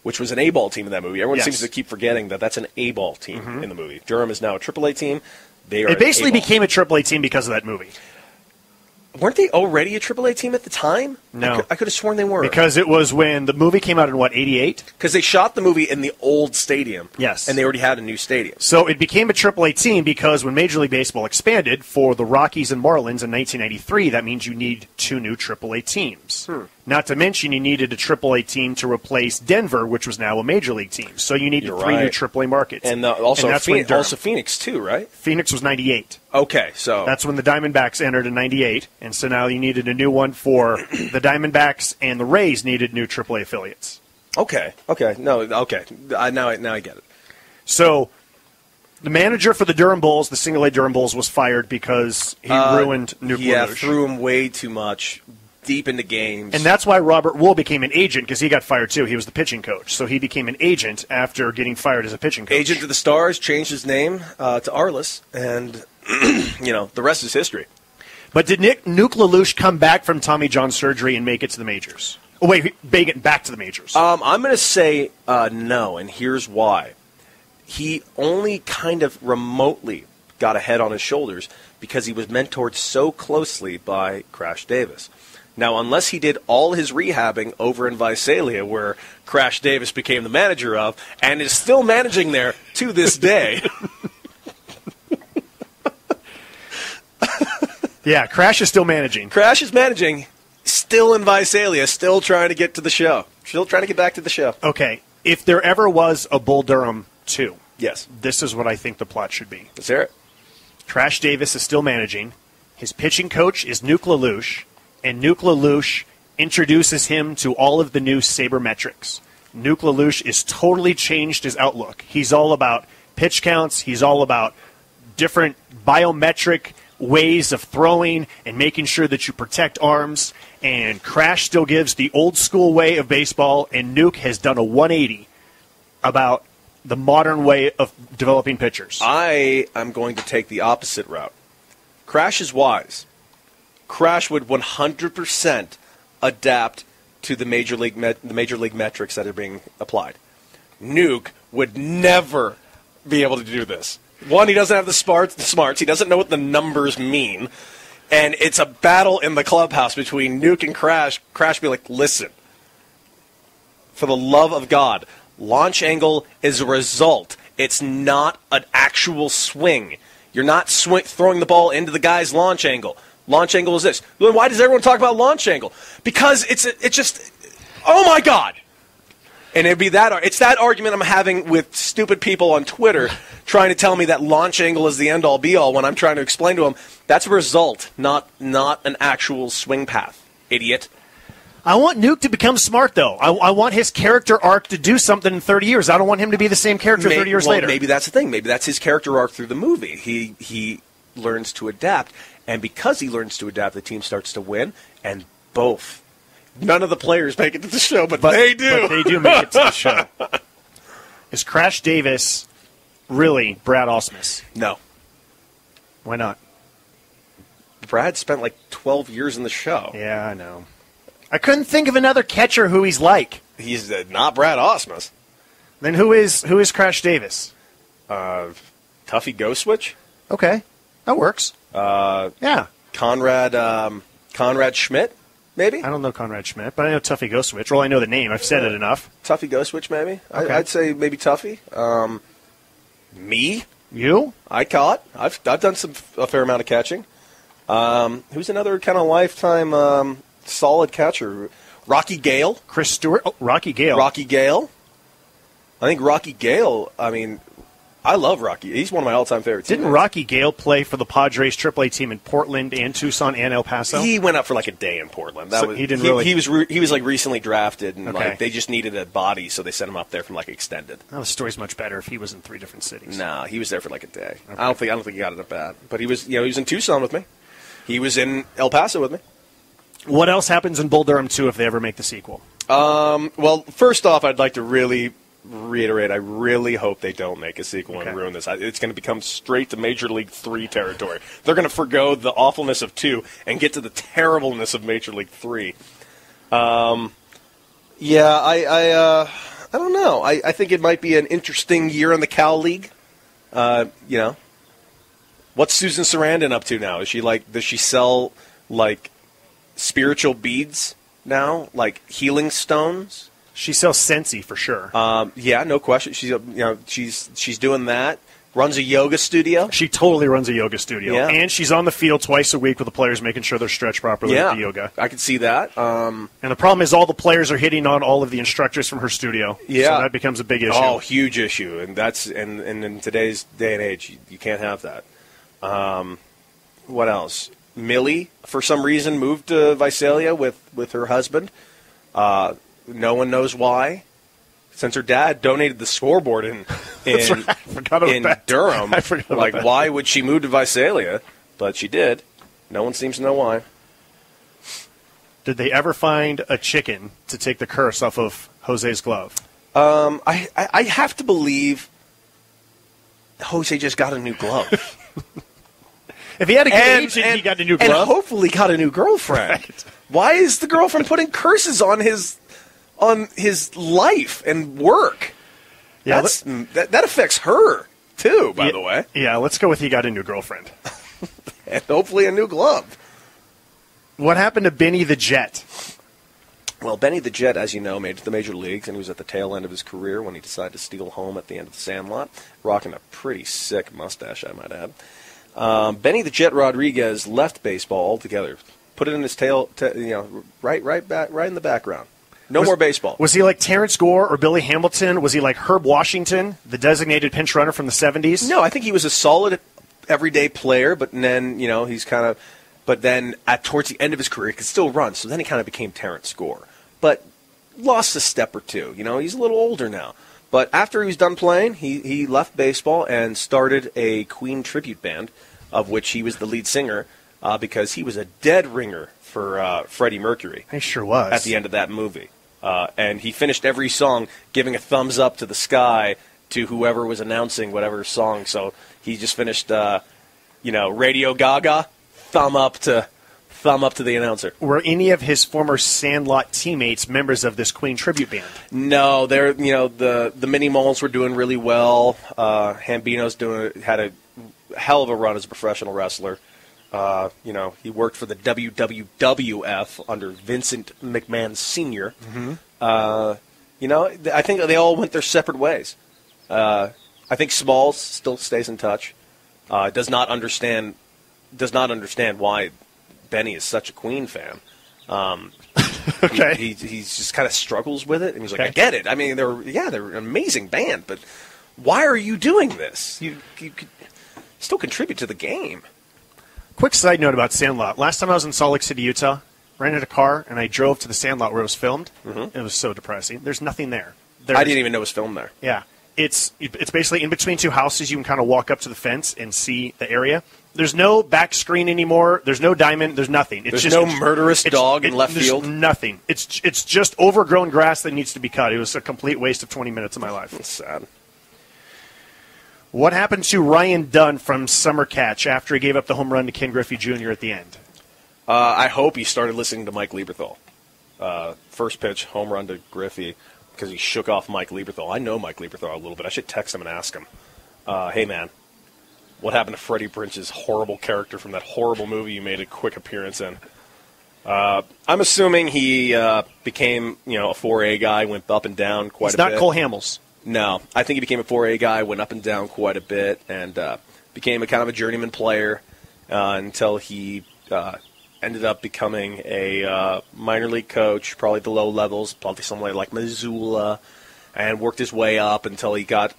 Which was an A-ball team in that movie. Everyone Yes. seems to keep forgetting that that's an A-ball team in the movie. Durham is now a AAA team. They are It basically an A-ball. became a AAA team because of that movie. Weren't they already a AAA team at the time? No. I could have sworn they were. Because it was when the movie came out in, 88? Because they shot the movie in the old stadium. Yes. And they already had a new stadium. So it became a AAA team because when Major League Baseball expanded for the Rockies and Marlins in 1993, that means you need 2 new AAA teams. Not to mention you needed a AAA team to replace Denver, which was now a Major League team. So you needed You're 3 new right. AAA markets. And also, that's when Phoenix, too, right? Phoenix was 98. Okay, so... That's when the Diamondbacks entered in 98. And so now you needed a new one for the Diamondbacks, and the Rays needed new AAA affiliates. Okay. Now I get it. So the manager for the Durham Bulls, the single-A Durham Bulls, was fired because he ruined Nuke Yeah, LaLoosh. threw him way too much, deep into games. And that's why Robert Wool became an agent, because he got fired too. He was the pitching coach. So he became an agent after getting fired as a pitching coach. Agent of the Stars changed his name to Arliss, and, the rest is history. But did Nuke LaLoosh come back from Tommy John surgery and make it to the majors? Oh, wait, make it back to the majors. I'm going to say no, and here's why. He only kind of remotely got a head on his shoulders because he was mentored so closely by Crash Davis. Now, unless he did all his rehabbing over in Visalia, where Crash Davis became the manager of, and is still managing there to this day. Yeah, Crash is still managing. Crash is managing, still in Visalia, still trying to get to the show. Still trying to get back to the show. Okay, if there ever was a Bull Durham 2, Yes. this is what I think the plot should be. Let's hear it. Crash Davis is still managing. His pitching coach is Nuke LaLoosh, and Nuke LaLoosh introduces him to all of the new sabermetrics. Nuke LaLoosh is totally changed his outlook. He's all about pitch counts. He's all about different biometric ways of throwing and making sure that you protect arms. And Crash still gives the old school way of baseball, and Nuke has done a 180 about the modern way of developing pitchers. I am going to take the opposite route. Crash is wise. Crash would 100% adapt to the major league metrics that are being applied. Nuke would never be able to do this. One, he doesn't have the smarts. He doesn't know what the numbers mean. And it's a battle in the clubhouse between Nuke and Crash. Crash be like, listen, for the love of God, launch angle is a result. It's not an actual swing. You're not throwing the ball into the guy's launch angle. Launch angle is this. Then why does everyone talk about launch angle? Because it's just, oh my God. And it'd be it's that argument I'm having with stupid people on Twitter trying to tell me that launch angle is the end-all, be-all when I'm trying to explain to them that's a result, not an actual swing path, idiot. I want Nuke to become smart, though. I want his character arc to do something in 30 years. I don't want him to be the same character 30 years later. Maybe that's the thing. Maybe that's his character arc through the movie. He learns to adapt, and because he learns to adapt, the team starts to win, and both. None of the players make it to the show, but they do. But they do make it to the show. Is Crash Davis really Brad Ausmus? No. Why not? Brad spent like 12 years in the show. Yeah, I know. I couldn't think of another catcher who he's like. He's not Brad Ausmus. Then who is Crash Davis? Tuffy Ghost Switch? Okay, that works. Yeah. Conrad Schmidt, maybe? I don't know Conrad Schmidt, but I know Tuffy Ghost Switch. Well, I know the name. I've said it enough. Tuffy Ghost Switch, maybe? Okay. I'd say maybe Tuffy. Me? You? I caught. I've done a fair amount of catching. Who's another kind of lifetime solid catcher? Rocky Gale. Chris Stewart. Oh, Rocky Gale. Rocky Gale. I think Rocky Gale, I love Rocky. He's one of my all-time favorite teammates. Didn't Rocky Gale play for the Padres AAA team in Portland and Tucson and El Paso? He went up for like a day in Portland. He didn't really. He was like recently drafted, and Okay. like they just needed a body, so they sent him up there from like extended. Well, the story's much better if he was in 3 different cities. No, he was there for like a day. Okay. I don't think he got it up bad, but he was in Tucson with me. He was in El Paso with me. What else happens in Bull Durham 2 if they ever make the sequel? Well, first off, I'd like to really reiterate, I really hope they don't make a sequel and ruin this. It's going to become straight to Major League 3 territory. They're going to forgo the awfulness of 2 and get to the terribleness of Major League 3. I don't know. I think it might be an interesting year in the Cal League. What's Susan Sarandon up to now? Is she does she sell like spiritual beads now, like healing stones? She sells Scentsy for sure. Yeah, no question. She's doing that. Runs a yoga studio. She totally runs a yoga studio. Yeah. And she's on the field twice a week with the players, making sure they're stretched properly with the yoga. I could see that. And the problem is all the players are hitting on all of the instructors from her studio. Yeah. So that becomes a big issue. Oh, huge issue. And and in today's day and age, you can't have that. What else? Millie, for some reason, moved to Visalia with her husband. No one knows why. Since her dad donated the scoreboard in Durham, I forgot about that. Why would she move to Visalia? But she did. No one seems to know why. Did they ever find a chicken to take the curse off of Jose's glove? I have to believe Jose just got a new glove. If he had a good agent, he got a new glove. And hopefully got a new girlfriend. Right. Why is the girlfriend putting curses on his life and work? Yeah, that affects her, too, by the way. Yeah, let's go with he got a new girlfriend. And hopefully a new glove. What happened to Benny the Jet? Well, Benny the Jet, as you know, made it to the major leagues, and he was at the tail end of his career when he decided to steal home at the end of the Sandlot, rocking a pretty sick mustache, I might add. Benny the Jet Rodriguez left baseball altogether. Put it in his tail, right in the background. No more baseball. Was he like Terrence Gore or Billy Hamilton? Was he like Herb Washington, the designated pinch runner from the 70s? No, I think he was a solid everyday player, but then, he's kind of... But then towards the end of his career, he could still run, so then he kind of became Terrence Gore. But lost a step or two. He's a little older now. But after he was done playing, he left baseball and started a Queen tribute band, of which he was the lead singer, because he was a dead ringer for Freddie Mercury. He sure was. At the end of that movie. And he finished every song giving a thumbs up to the sky to whoever was announcing whatever song. So he just finished, Radio Gaga, thumb up to the announcer. Were any of his former Sandlot teammates members of this Queen tribute band? No, they're the Mini Moles were doing really well. Hambino's had a hell of a run as a professional wrestler. He worked for the WWF under Vincent McMahon Sr. Mm-hmm. I think they all went their separate ways. I think Smalls still stays in touch. Does not understand why Benny is such a Queen fan. Okay. He just kind of struggles with it, and he's like, Okay. I get it. I mean, they're an amazing band, but why are you doing this? You could still contribute to the game. Quick side note about Sandlot. Last time I was in Salt Lake City, Utah, rented a car, and I drove to the Sandlot where it was filmed. Mm-hmm. It was so depressing. There's nothing there. I didn't even know it was filmed there. Yeah. It's basically in between two houses. You can kind of walk up to the fence and see the area. There's no back screen anymore. There's no diamond. There's nothing. There's no murderous dog in left field? There's nothing. It's just overgrown grass that needs to be cut. It was a complete waste of 20 minutes of my life. That's sad. What happened to Ryan Dunn from Summer Catch after he gave up the home run to Ken Griffey Jr. at the end? I hope he started listening to Mike Lieberthal. First pitch, home run to Griffey, because he shook off Mike Lieberthal. I know Mike Lieberthal a little bit. I should text him and ask him, hey, man, what happened to Freddie Prinze's horrible character from that horrible movie you made a quick appearance in? I'm assuming he became a 4A guy, went up and down quite a bit. It's not Cole Hamels. No, I think he became a 4A guy, went up and down quite a bit, and became a kind of a journeyman player until he ended up becoming a minor league coach, probably the low levels, probably somewhere like Missoula, and worked his way up until he got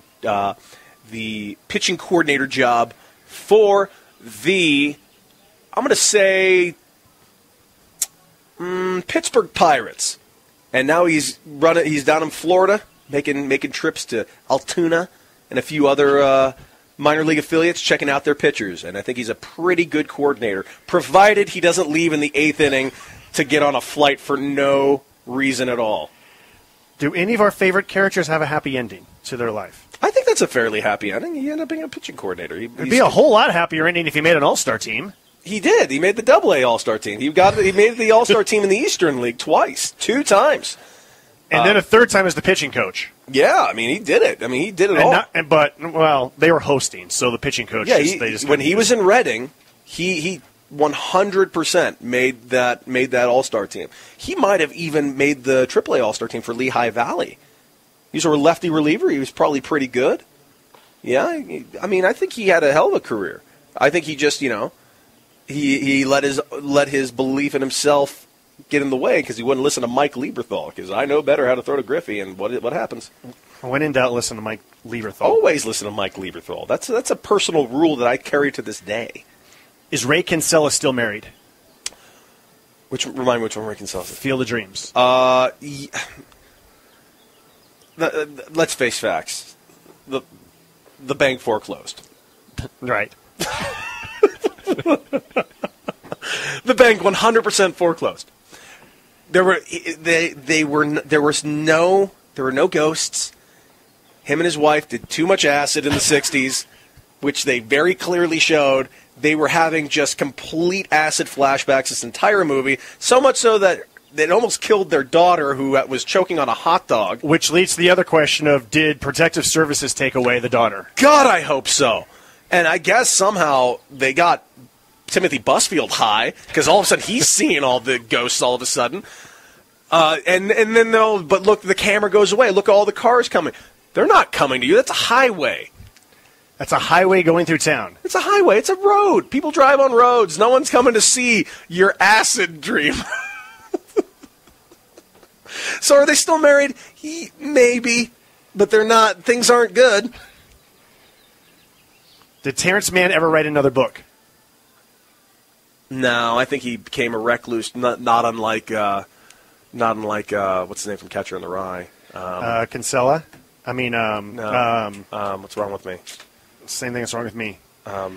the pitching coordinator job for the, I'm going to say, Pittsburgh Pirates. And now he's down in Florida, making trips to Altoona and a few other minor league affiliates, checking out their pitchers. And I think he's a pretty good coordinator, provided he doesn't leave in the 8th inning to get on a flight for no reason at all. Do any of our favorite characters have a happy ending to their life? I think that's a fairly happy ending. He ended up being a pitching coordinator. It'd be a whole lot happier ending if he made an all-star team. He did. He made the Double-A All-Star team. He made the All-Star team in the Eastern League twice, 2 times. And then a third time as the pitching coach. Yeah, I mean, he did it. I mean, he did it all. But they were hosting, so the pitching coach. Yeah, when he was in Reading, he 100% made that All-Star team. He might have even made the AAA All-Star team for Lehigh Valley. He's a lefty reliever. He was probably pretty good. Yeah, I mean, I think he had a hell of a career. I think he just, he let his belief in himself get in the way because he wouldn't listen to Mike Lieberthal, because I know better how to throw to Griffey, and what happens? When in doubt, listen to Mike Lieberthal. Always listen to Mike Lieberthal. That's a personal rule that I carry to this day. Is Ray Kinsella still married? Remind me which one Ray Kinsella is. Field of Dreams. Let's face facts. The bank foreclosed. Right. The bank 100% foreclosed. There were no ghosts. Him and his wife did too much acid in the 60s, which they very clearly showed. They were having just complete acid flashbacks this entire movie, so much so that it almost killed their daughter, who was choking on a hot dog. Which leads to the other question of, did Protective Services take away the daughter? God, I hope so. And I guess somehow they got Timothy Busfield high, because all of a sudden he's seeing all the ghosts all of a sudden. And then but look, the camera goes away. Look at all the cars coming. They're not coming to you. That's a highway. That's a highway going through town. It's a highway. It's a road. People drive on roads. No one's coming to see your acid dream. So are they still married? Maybe, but they're not. Things aren't good. Did Terrence Mann ever write another book? No, I think he became a recluse, not unlike what's his name from Catcher in the Rye? Kinsella? I mean, what's wrong with me? Same thing that's wrong with me.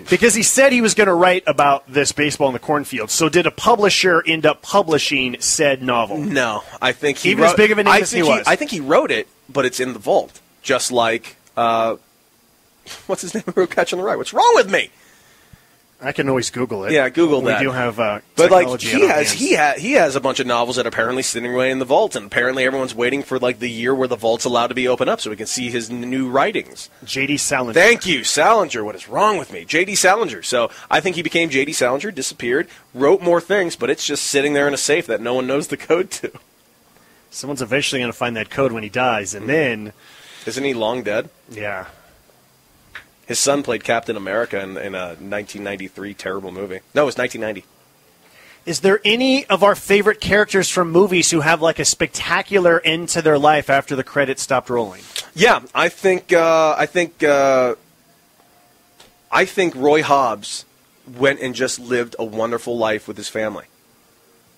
Because he said he was going to write about this baseball in the cornfield. So did a publisher end up publishing said novel? No, I think he even wrote, as big of a name as he was. I think he wrote it, but it's in the vault, just like what's his name who wrote Catcher in the Rye? What's wrong with me? I can always Google it. Yeah, Google that. We do have but technology like he has a bunch of novels that are apparently sitting away in the vault, and apparently everyone's waiting for like the year where the vault's allowed to be opened up so we can see his new writings. J.D. Salinger. Thank you, Salinger. What is wrong with me? J.D. Salinger. So I think he became J.D. Salinger, disappeared, wrote more things, but it's just sitting there in a safe that no one knows the code to. Someone's eventually going to find that code when he dies, and then... Isn't he long dead? Yeah. His son played Captain America in a 1993 terrible movie. No, it was 1990. Is there any of our favorite characters from movies who have like a spectacular end to their life after the credits stopped rolling? Yeah, I think Roy Hobbs went and just lived a wonderful life with his family.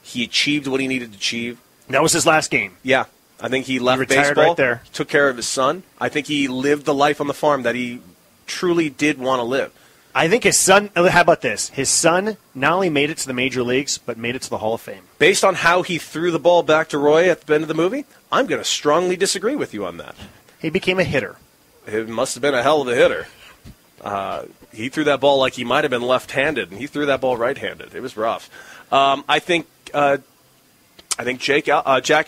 He achieved what he needed to achieve. That was his last game. Yeah, I think he left retired baseball, right there. took care of his son. I think he lived the life on the farm that he truly did want to live. I think his son, how about this? His son not only made it to the major leagues, but made it to the Hall of Fame. Based on how he threw the ball back to Roy at the end of the movie, I'm going to strongly disagree with you on that. He became a hitter. It must have been a hell of a hitter. He threw that ball like he might have been left-handed, and he threw that ball right-handed. It was rough. I think Jack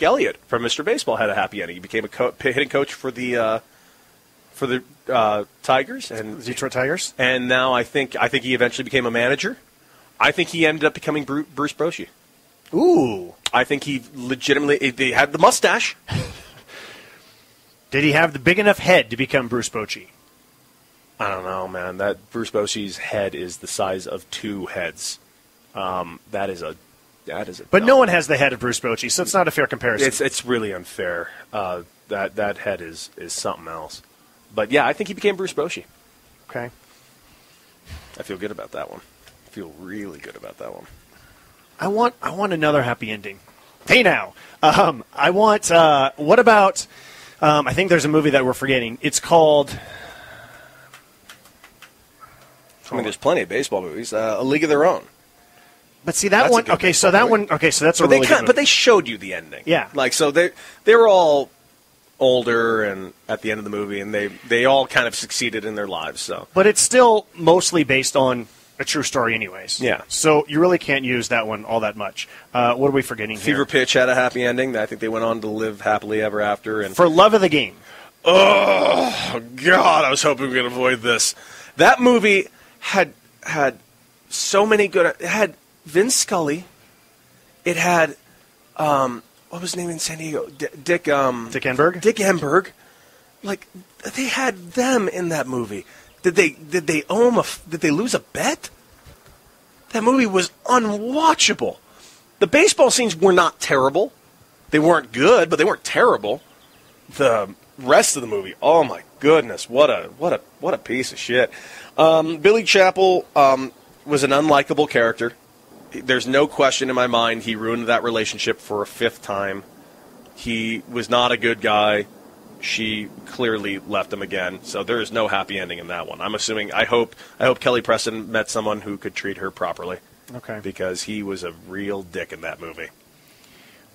Elliott from Mr. Baseball had a happy ending. He became a hitting coach for the Tigers and Detroit Tigers, and now I think he eventually became a manager. I think he ended up becoming Bruce Bochy. Ooh! I think he legitimately they had the mustache. Did he have the big enough head to become Bruce Bochy? I don't know, man. That Bruce Bochy's head is the size of two heads. That is a. But no one has the head of Bruce Bochy, so it's not a fair comparison. It's really unfair. That head is something else. But yeah, I think he became Bruce Bochy. Okay. I feel good about that one. I feel really good about that one. I want another happy ending. Hey now, I want. What about? I think there's a movie that we're forgetting. It's called. I mean, there's plenty of baseball movies. A League of Their Own. But see that one. Okay, so that one. Okay, so that's a really good movie. But they showed you the ending. Yeah. Like so they were all older and at the end of the movie, and they all kind of succeeded in their lives. So. But it's still mostly based on a true story, anyways. Yeah. So you really can't use that one all that much. What are we forgetting here? Fever Pitch had a happy ending. I think they went on to live happily ever after. And For Love of the Game. Oh God, I was hoping we could avoid this. That movie had so many good. It had Vince Scully. It had what was his name in San Diego? Dick Enberg. Dick Enberg. Like they had them in that movie. Did they owe him did they lose a bet? That movie was unwatchable. The baseball scenes were not terrible. They weren't good, but they weren't terrible. The rest of the movie, oh my goodness, what a piece of shit. Billy Chappell was an unlikable character. There's no question in my mind he ruined that relationship for a fifth time. He was not a good guy. She clearly left him again, so there is no happy ending in that one. I'm assuming. I hope Kelly Preston met someone who could treat her properly. Okay. Because he was a real dick in that movie.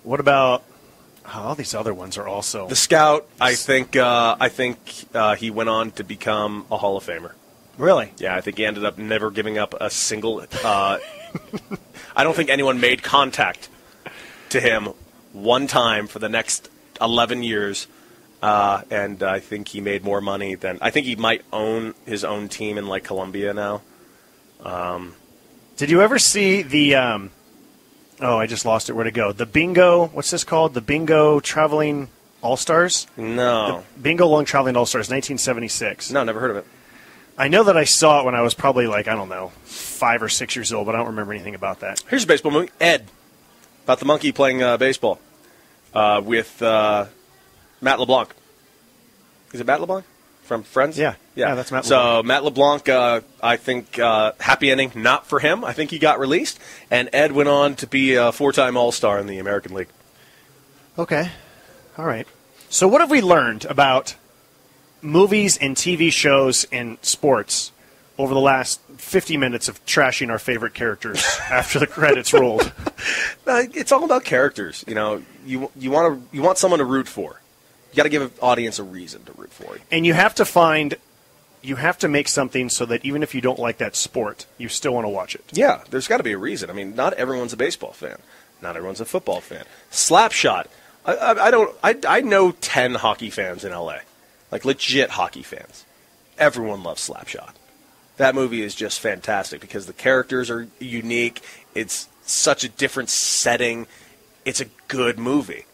What about all these other ones are also The Scout? I think he went on to become a Hall of Famer. Really? Yeah, I think he ended up never giving up a single. I don't think anyone made contact to him one time for the next 11 years. And I think he made more money than... I think he might own his own team in, like, Colombia now. Did you ever see the... I just lost it. Where'd it go? The Bingo... What's this called? The Bingo Traveling All-Stars? No. The Bingo Long Traveling All-Stars, 1976. No, never heard of it. I know that I saw it when I was probably, 5 or 6 years old, but I don't remember anything about that. Here's a baseball movie. Ed. About the monkey playing baseball. With... Matt LeBlanc. Is it Matt LeBlanc from Friends? Yeah, that's Matt LeBlanc. So Matt LeBlanc, I think, happy ending, not for him. I think he got released, and Ed went on to be a 4-time All-Star in the American League. Okay. All right. So what have we learned about movies and TV shows and sports over the last 50 minutes of trashing our favorite characters after the credits rolled? It's all about characters. You know, you want someone to root for. You got to give an audience a reason to root for you. And you have to find you have to make something so that even if you don't like that sport, you still want to watch it. Yeah, there's got to be a reason. I mean, not everyone's a baseball fan. Not everyone's a football fan. Slapshot. I know 10 hockey fans in LA, like legit hockey fans. Everyone loves Slapshot. That movie is just fantastic because the characters are unique. It's such a different setting. It's a good movie.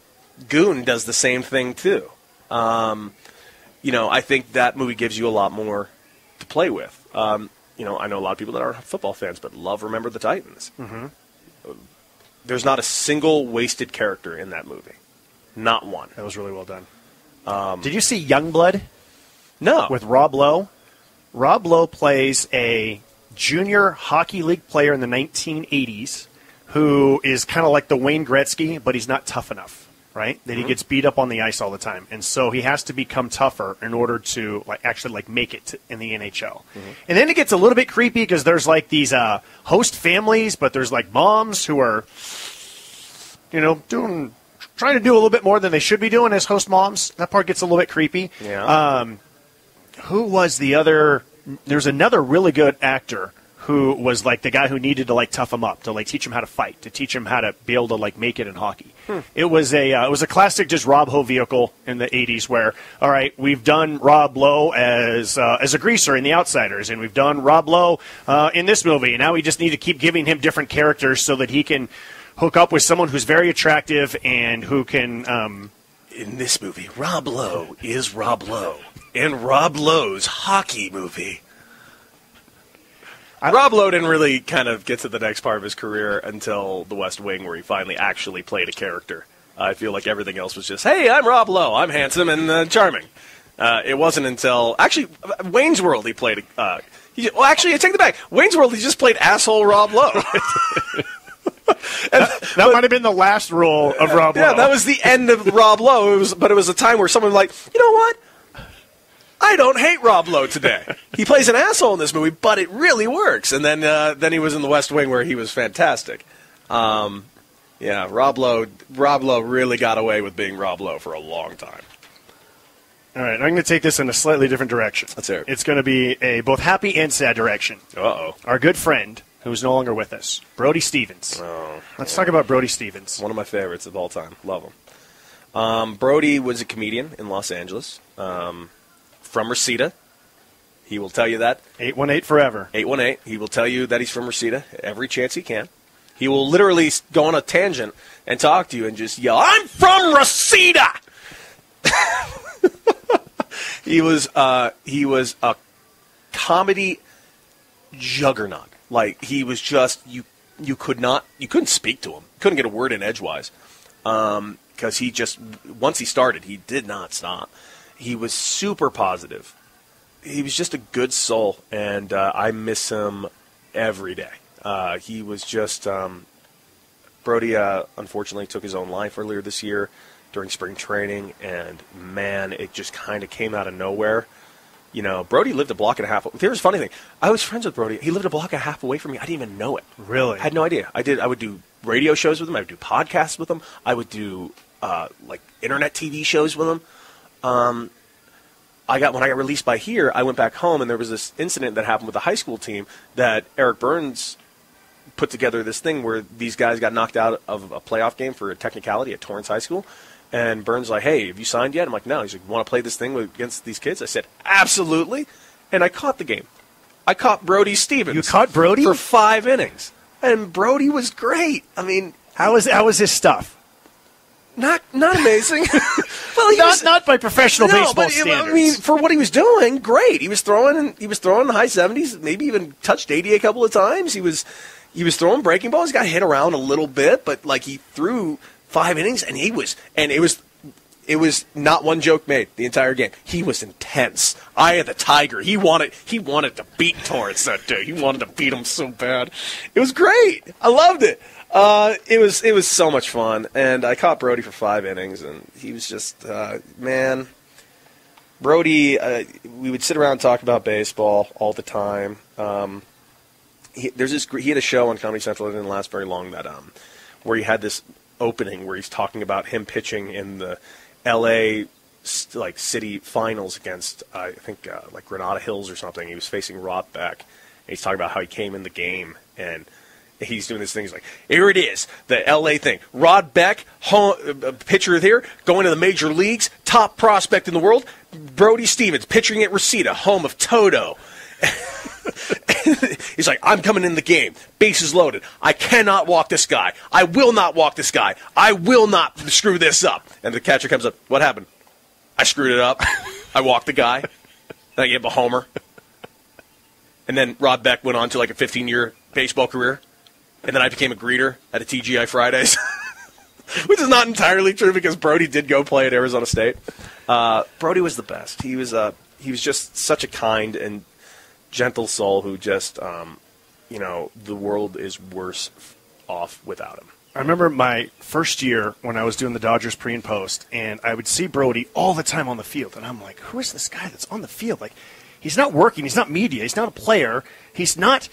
Goon does the same thing too. I think that movie gives you a lot more to play with. I know a lot of people that are football fans but love Remember the Titans. Mm-hmm. There's not a single wasted character in that movie. Not one. That was really well done. Did you see Youngblood? No. With Rob Lowe? Rob Lowe plays a junior hockey league player in the 1980s who is kind of like the Wayne Gretzky, but he's not tough enough, right? That he gets beat up on the ice all the time. And so he has to become tougher in order to actually make it in the NHL. Mm-hmm. And then it gets a little bit creepy because there's these host families, but there's moms who are, trying to do a little bit more than they should be doing as host moms. That part gets a little bit creepy. Yeah. Who was the other? There's another really good actor who was the guy who needed to tough him up, to teach him how to fight, to teach him how to be able to make it in hockey. It was a classic just Rob Lowe vehicle in the 80s where, all right, we've done Rob Lowe as a greaser in The Outsiders, and we've done Rob Lowe in this movie, and now we just need to keep giving him different characters so that he can hook up with someone who's very attractive and who can... in this movie, Rob Lowe is Rob Lowe in Rob Lowe's hockey movie. Rob Lowe didn't really kind of get to the next part of his career until The West Wing, where he finally actually played a character. I feel like everything else was just, hey, I'm Rob Lowe. I'm handsome and charming. It wasn't until... Actually, Wayne's World, he played... I take it back. Wayne's World, he just played asshole Rob Lowe. that might have been the last role of Rob Lowe. Yeah, that was the end of Rob Lowe. It was a time where someone was like, you know what? I don't hate Rob Lowe today. He plays an asshole in this movie, but it really works. And then he was in The West Wing where he was fantastic. Rob Lowe really got away with being Rob Lowe for a long time. All right, I'm going to take this in a slightly different direction. Let's hear it. It's going to be a both happy and sad direction. Uh-oh. Our good friend, who's no longer with us, Brody Stevens. Let's talk about Brody Stevens. One of my favorites of all time. Love him. Brody was a comedian in Los Angeles. From Reseda. He will tell you that. 818 forever. 818. He will tell you that he's from Reseda every chance he can. He will literally go on a tangent and talk to you and just yell, I'm from Reseda! He was a comedy juggernaut. He was just, you couldn't speak to him. Couldn't get a word in edgewise. Because he just, once he started, he did not stop. He was super positive. He was just a good soul, and I miss him every day. He was just... Brody, unfortunately, took his own life earlier this year during spring training, and, man, it just kind of came out of nowhere. Brody lived a block and a half... Here's a funny thing. I was friends with Brody. He lived a block and a half away from me. I didn't even know it. Really? I had no idea. I would do radio shows with him. I would do podcasts with him. I would do, internet TV shows with him. When I got released by here, I went back home, and there was this incident that happened with the high school team that Eric Burns put together this thing where these guys got knocked out of a playoff game for a technicality at Torrance High School. And Burns was like, hey, have you signed yet? I'm like, no. He's like, want to play this thing against these kids? I said, absolutely. And I caught the game. I caught Brody Stevens. You caught Brody? For 5 innings. And Brody was great. I mean... How was his stuff? Not amazing. Well, not by professional baseball standards. I mean, for what he was doing, great. He was throwing in the high 70s, maybe even touched 80 a couple of times. He was throwing breaking balls. He got hit around a little bit, but he threw 5 innings, and it was not one joke made the entire game. He was intense. Eye of the tiger. He wanted to beat Torrance that day. He wanted to beat him so bad. It was great. I loved it. It was so much fun, and I caught Brody for 5 innings, and he was just, man. Brody, we would sit around and talk about baseball all the time. He had a show on Comedy Central that didn't last very long where he had this opening where he's talking about him pitching in the L.A. like city finals against I think like Granada Hills or something. He was facing Rod Beck, and he's talking about how he came in the game and he's doing this thing. He's like, here it is, the L.A. thing. Rod Beck, pitcher here, going to the major leagues, top prospect in the world. Brody Stevens, pitching at Reseda, home of Toto. He's like, I'm coming in the game. Bases loaded. I cannot walk this guy. I will not walk this guy. I will not screw this up. And the catcher comes up, what happened? I screwed it up. I walked the guy. Then I gave him a homer. And then Rod Beck went on to like a 15-year baseball career. And then I became a greeter at a TGI Fridays, which is not entirely true because Brody did go play at Arizona State. Brody was the best. He was just such a kind and gentle soul who just, the world is worse off without him. I remember my first year when I was doing the Dodgers pre and post, and I would see Brody all the time on the field, and I'm like, who is this guy that's on the field? Like, he's not working. He's not media. He's not a player. He's not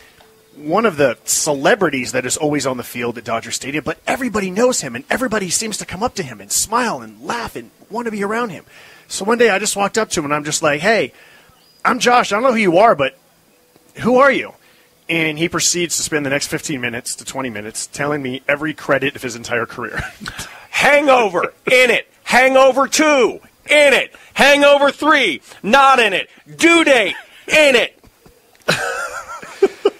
one of the celebrities that is always on the field at Dodger Stadium, but everybody knows him, and everybody seems to come up to him and smile and laugh and want to be around him. So one day I just walked up to him, and I'm just like, hey, I'm Josh. I don't know who you are, but who are you? And he proceeds to spend the next 15 minutes to 20 minutes telling me every credit of his entire career. Hangover, in it. Hangover 2, in it. Hangover 3, not in it. Due date, in it.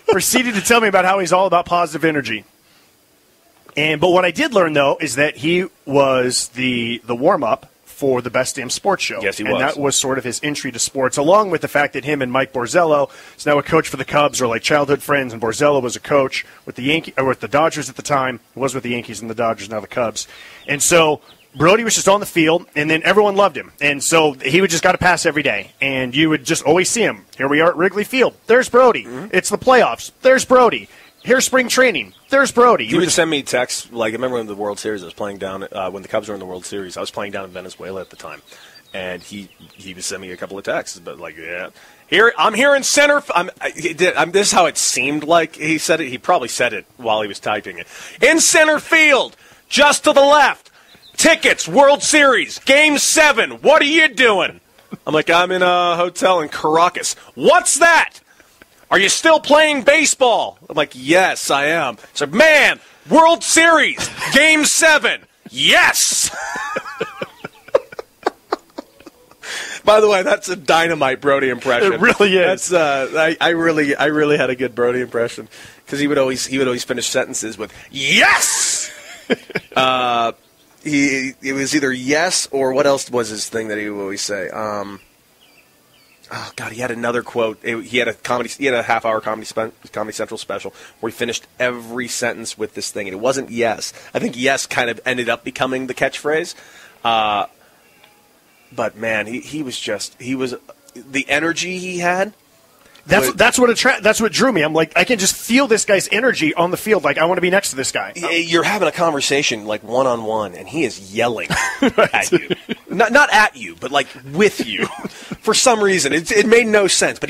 Proceeded to tell me about how he's all about positive energy. But what I did learn, though, is that he was the warm-up for the Best Damn Sports Show. Yes, he was. And that was sort of his entry to sports, along with the fact that him and Mike Borzello is now a coach for the Cubs, or like childhood friends, and Borzello was a coach with the Dodgers at the time. He was with the Yankees and the Dodgers, now the Cubs. And so Brody was just on the field, and then everyone loved him. And so he would just got to pass every day, and you would just always see him. Here we are at Wrigley Field. There's Brody. Mm-hmm. It's the playoffs. There's Brody. Here's spring training. There's Brody. He would send me texts. Like, I remember when the World Series, I was playing down, when the Cubs were in the World Series, I was playing down in Venezuela at the time. And he would send me a couple of texts, but like, yeah. I'm here in center. This is how it seemed like he said it. He probably said it while he was typing it. In center field, just to the left. Tickets, World Series, Game 7. What are you doing? I'm like, I'm in a hotel in Caracas. What's that? Are you still playing baseball? I'm like, yes, I am. So, man, World Series, Game 7. Yes! By the way, that's a dynamite Brody impression. It really is. That's I really had a good Brody impression because he would always finish sentences with yes. It was either yes or what else was his thing that he would always say. Oh God, he had another quote. He had a half-hour Comedy Central special where he finished every sentence with this thing, and it wasn't yes. I think yes kind of ended up becoming the catchphrase. But man, he was the energy he had. That's what drew me. I'm like, I can just feel this guy's energy on the field. Like, I want to be next to this guy. You're having a conversation like one-on-one, and he is yelling at you. Not at you, but like with you. For some reason, it made no sense. But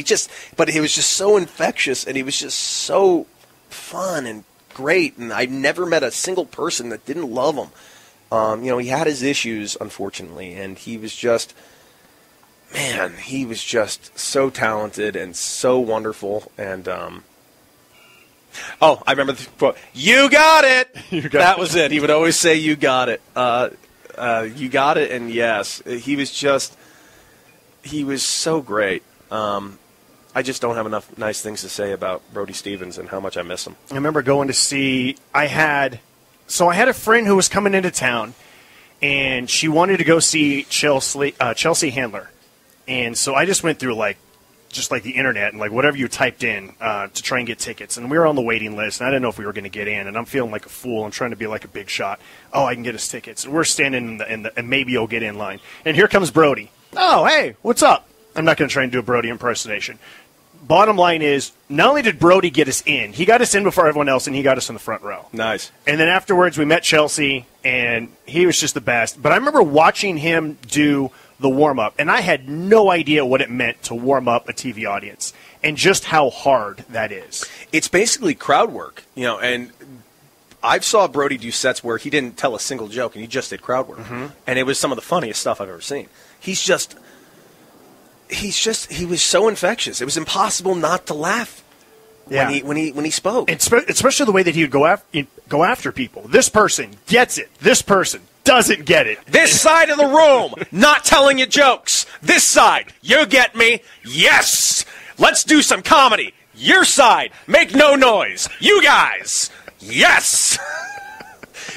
he was just so infectious, and he was just so fun and great. And I never met a single person that didn't love him. He had his issues, unfortunately, and he was just. Man, he was just so talented and so wonderful. And, I remember the quote, you got it! That was it. He would always say, you got it. You got it, and yes. He was so great. I just don't have enough nice things to say about Brody Stevens and how much I miss him. I remember going to see, I had a friend who was coming into town, and she wanted to go see Chelsea Handler. And so I just went through the internet and whatever you typed in to try and get tickets. And we were on the waiting list, and I didn't know if we were going to get in. And I'm feeling like a fool. I'm trying to be like a big shot. Oh, I can get us tickets. And we're standing and maybe you'll get in line. And here comes Brody. Oh, hey, what's up? I'm not going to try and do a Brody impersonation. Bottom line is, not only did Brody get us in, he got us in before everyone else, and he got us in the front row. Nice. And then afterwards, we met Chelsea, and he was just the best. But I remember watching him do the warm-up, and I had no idea what it meant to warm up a TV audience and just how hard that is. It's basically crowd work, and I've saw Brody do sets where he didn't tell a single joke and he just did crowd work, and it was some of the funniest stuff I've ever seen. He was so infectious. It was impossible not to laugh when he spoke. Especially the way that he would go after people. This person gets it. This person doesn't get it. This side of the room, not telling you jokes. This side, you get me? Yes. Let's do some comedy. Your side, make no noise. You guys, yes.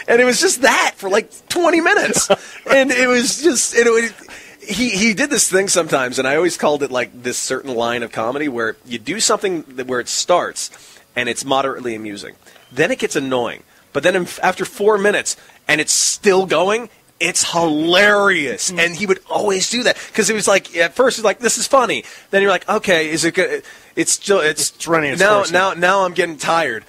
And it was just that for like 20 minutes. And it was just, he did this thing sometimes, and I always called it like this certain line of comedy where you do something where it starts and it's moderately amusing. Then it gets annoying. But then after 4 minutes and it's still going, it's hilarious. And he would always do that because it was like, at first it's like, this is funny. Then you're like, okay, is it good? It's running its now, course. now I'm getting tired.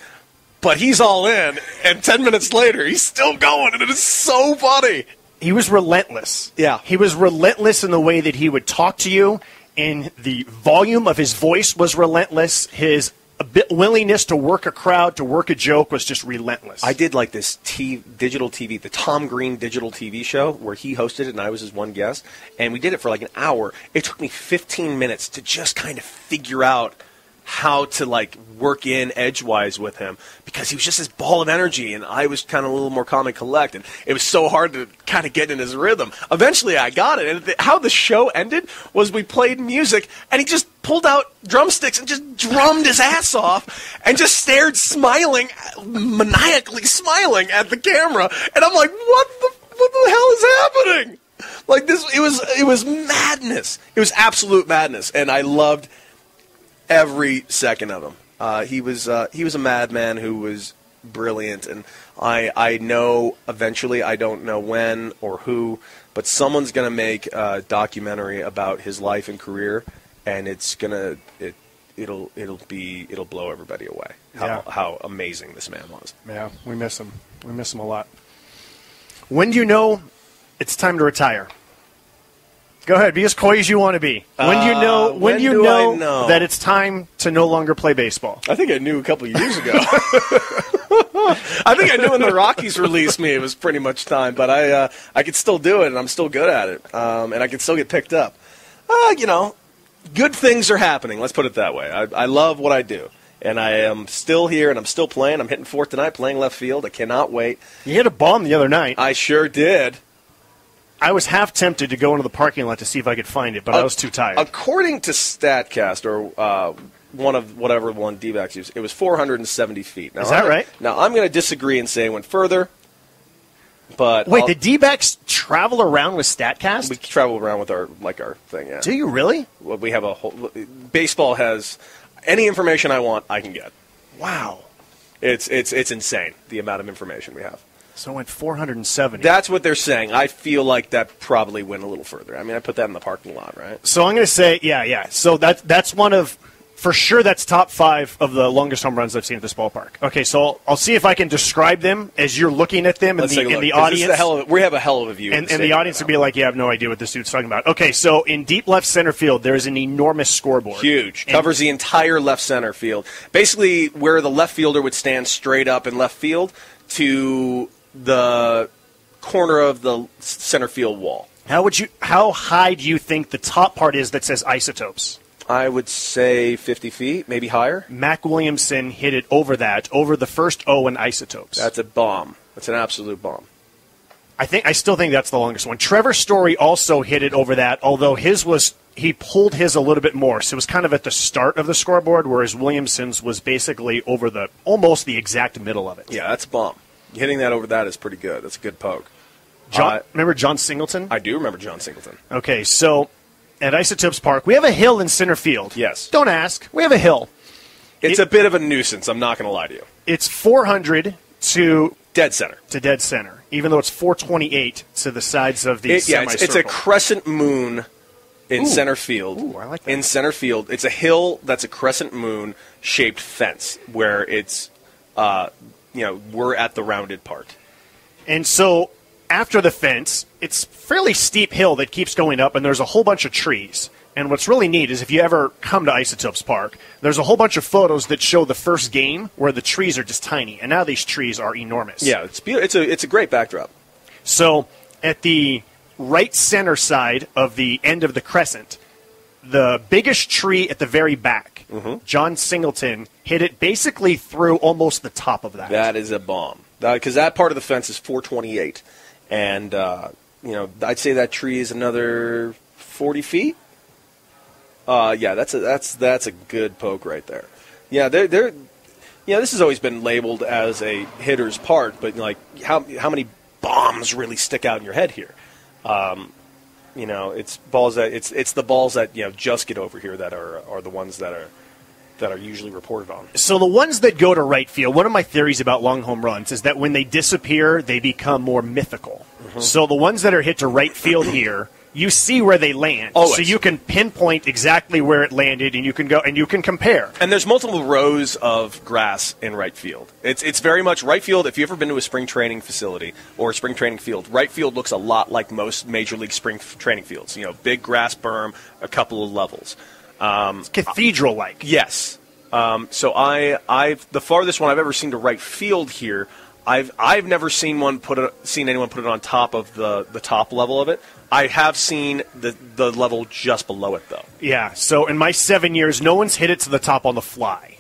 But he's all in, and 10 minutes later, he's still going, and it is so funny. He was relentless. Yeah. He was relentless in the way that he would talk to you, and the volume of his voice was relentless. His willingness to work a crowd, to work a joke was just relentless. I did like this digital TV, the Tom Green digital TV show, where he hosted it and I was his one guest, and we did it for like an hour. It took me 15 minutes to just kind of figure out how to like work in edgewise with him because he was just this ball of energy and I was kind of a little more calm and collect, and it was so hard to kind of get in his rhythm. Eventually I got it, and how the show ended was we played music and he just pulled out drumsticks and just drummed his ass off and just stared smiling, maniacally smiling at the camera, and I'm like, what the hell is happening? Like this, it was madness. It was absolute madness, and I loved every second of him. He was a madman who was brilliant, and I know eventually, I don't know when or who, but someone's going to make a documentary about his life and career, and it'll blow everybody away. How amazing this man was. Yeah, we miss him. We miss him a lot. When do you know it's time to retire? Go ahead, be as coy as you want to be. When do you know? When do you know that it's time to no longer play baseball? I think I knew a couple of years ago. I think I knew when the Rockies released me, it was pretty much time. But I could still do it, and I'm still good at it, and I can still get picked up. Good things are happening. Let's put it that way. I love what I do, and I am still here, and I'm still playing. I'm hitting fourth tonight, playing left field. I cannot wait. You hit a bomb the other night. I sure did. I was half tempted to go into the parking lot to see if I could find it, but I was too tired. According to StatCast, or one of whatever one D-backs used, it was 470 feet. Now, is that right? Now, I'm going to disagree and say it went further. But wait, the D-backs travel around with StatCast? We travel around with our thing, yeah. Do you really? Well, we have a whole... Baseball has... Any information I want, I can get. Wow. It's insane, the amount of information we have. So it went 470. That's what they're saying. I feel like that probably went a little further. I mean, I put that in the parking lot, right? So I'm going to say, yeah. So that's one of, for sure, that's top 5 of the longest home runs I've seen at this ballpark. Okay, so I'll see if I can describe them as you're looking at them in the audience. We have a hell of a view. And the audience would be like, yeah, I have no idea what this dude's talking about. Okay, so in deep left center field, there is an enormous scoreboard. Huge. Covers the entire left center field. Basically, where the left fielder would stand straight up in left field to the corner of the center field wall. How high do you think the top part is that says isotopes? I would say 50 feet, maybe higher. Mac Williamson hit it over the first O in isotopes. That's a bomb. That's an absolute bomb. I still think that's the longest one. Trevor Story also hit it over that, although he pulled his a little bit more, so it was kind of at the start of the scoreboard, whereas Williamson's was basically over almost the exact middle of it. Yeah, that's a bomb. Hitting that over that is pretty good. That's a good poke. Remember John Singleton? I do remember John Singleton. Okay, so at Isotopes Park, we have a hill in center field. Yes. Don't ask. We have a hill. It's a bit of a nuisance, I'm not going to lie to you. It's 400 to... Dead center. To dead center, even though it's 428 to the sides of the semicircle. It's a crescent moon in center field. Ooh, I like that. In center field. It's a hill that's a crescent moon-shaped fence where it's... we're at the rounded part. And so after the fence, it's a fairly steep hill that keeps going up, and there's a whole bunch of trees. And what's really neat is if you ever come to Isotopes Park, there's a whole bunch of photos that show the first game where the trees are just tiny, and now these trees are enormous. Yeah, it's beautiful. It's a great backdrop. So at the right center side of the end of the crescent, the biggest tree at the very back, John Singleton hit it basically through almost the top of that. That is a bomb. Because that part of the fence is 428. And, I'd say that tree is another 40 feet. Yeah, that's a good poke right there. Yeah, this has always been labeled as a hitter's park, but like how many bombs really stick out in your head here? It's balls that it's the balls that just get over here that are the ones that are usually reported on. So the ones that go to right field, one of my theories about long home runs is that when they disappear, they become more mythical. So the ones that are hit to right field here, you see where they land. Always. So you can pinpoint exactly where it landed, and you can go and you can compare. And there's multiple rows of grass in right field. It's very much right field. If you've ever been to a spring training facility or a spring training field, right field looks a lot like most major league spring training fields. Big grass berm, a couple of levels. It's cathedral-like. Yes. So the farthest one I've ever seen to right field here, I've never seen anyone put it on top of the top level of it. I have seen the level just below it, though. Yeah, so in my 7 years, no one's hit it to the top on the fly.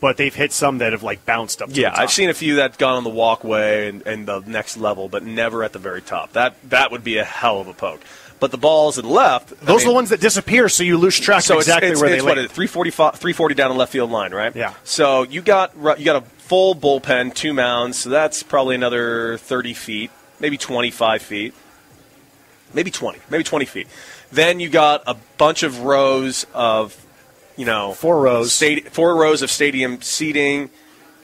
But they've hit some that have, bounced up to the top. I've seen a few that gone on the walkway and the next level, but never at the very top. That would be a hell of a poke. But the balls in the left... Those are the ones that disappear, so you lose track of exactly where they land. What, 340 down the left field line, right? Yeah. So you got a full bullpen, 2 mounds, so that's probably another 30 feet, maybe 25 feet. Maybe 20 feet. Then you got a bunch of rows of, 4 rows. 4 rows of stadium seating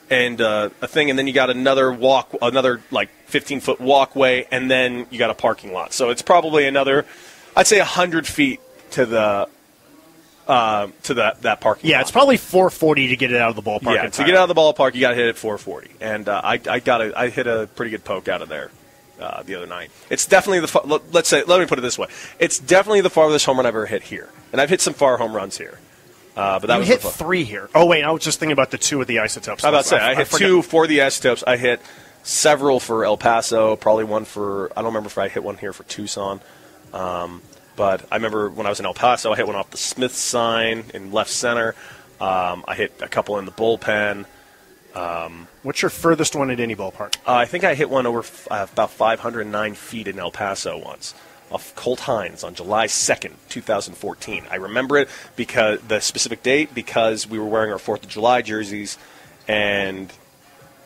and a thing, and then you got another 15-foot walkway, and then you got a parking lot. So it's probably another, I'd say 100 feet to the that parking lot. Yeah, it's probably 440 to get it out of the ballpark. Yeah, to get out of the ballpark, you got to hit it 440, and I hit a pretty good poke out of there. The other night. It's definitely let me put it this way. It's definitely the farthest home run I've ever hit here. And I've hit some far home runs here. But that you was hit 3 here. Oh, wait, I was just thinking about the 2 with the Isotopes. I was about to say, I hit 2 for the Isotopes. I hit several for El Paso, probably one for, I don't remember if I hit one here for Tucson. But I remember when I was in El Paso, I hit one off the Smith sign in left center. I hit a couple in the bullpen. What's your furthest one at any ballpark? I think I hit one over about 509 feet in El Paso once, off Colt Hines on July 2nd, 2014. I remember it because the specific date because we were wearing our 4th of July jerseys, and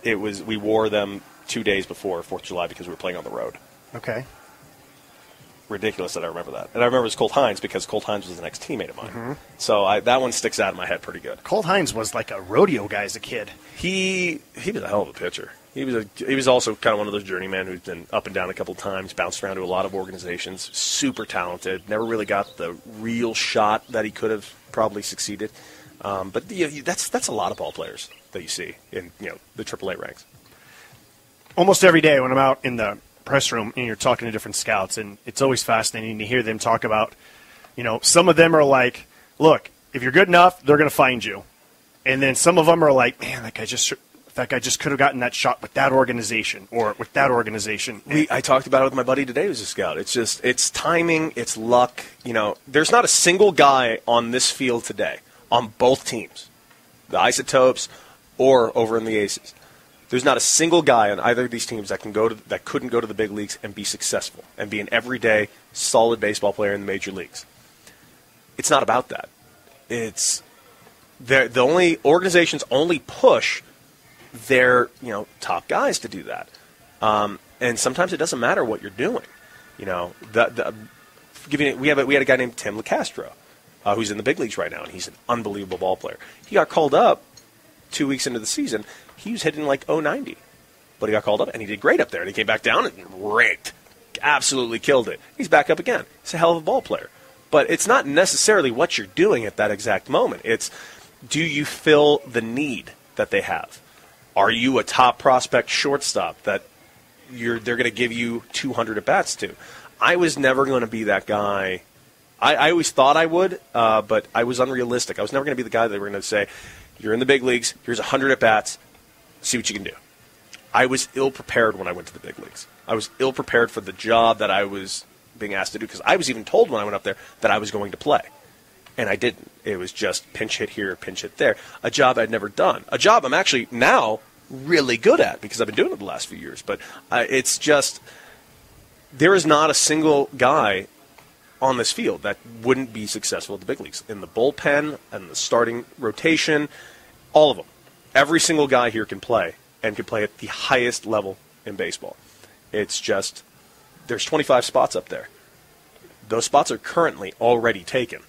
we wore them 2 days before 4th of July because we were playing on the road. Okay. Ridiculous that I remember that. And I remember it was Colt Hines because Colt Hines was the next teammate of mine. So that one sticks out in my head pretty good. Colt Hines was like a rodeo guy as a kid. He was a hell of a pitcher. He was also kind of one of those journeymen who's been up and down a couple times, bounced around to a lot of organizations, super talented, never really got the real shot that he could have probably succeeded. But that's a lot of ball players that you see in the AAA ranks. Almost every day when I'm out in the press room and you're talking to different scouts, and it's always fascinating to hear them talk about, some of them are like, look, if you're good enough, they're going to find you. And then some of them are like, man, that guy just could have gotten that shot with that organization or with that organization. I talked about it with my buddy today who's a scout. It's timing, it's luck. There's not a single guy on this field today, on both teams, the Isotopes or over in the Aces. There's not a single guy on either of these teams that couldn't go to the big leagues and be successful and be an everyday solid baseball player in the major leagues. It's not about that. It's the only organizations only push their top guys to do that, and sometimes it doesn't matter what you're doing. We had a guy named Tim LeCastro, who's in the big leagues right now, and he's an unbelievable ball player. He got called up 2 weeks into the season. He was hitting like 090, but he got called up, and he did great up there. And he came back down and raked, absolutely killed it. He's back up again. He's a hell of a ball player. But it's not necessarily what you're doing at that exact moment. It's, do you fill the need that they have? Are you a top prospect shortstop that they're going to give you 200 at-bats to? I was never going to be that guy. I always thought I would, but I was unrealistic. I was never going to be the guy that were going to say, you're in the big leagues, here's 100 at-bats, see what you can do. I was ill-prepared when I went to the big leagues. I was ill-prepared for the job that I was being asked to do, because I was even told when I went up there that I was going to play. And I didn't. It was just pinch hit here, pinch hit there. A job I'd never done. A job I'm actually now really good at because I've been doing it the last few years. But it's just, there is not a single guy on this field that wouldn't be successful at the big leagues. In the bullpen and the starting rotation, all of them. Every single guy here can play, and can play at the highest level in baseball. It's just, there's 25 spots up there. Those spots are currently already taken.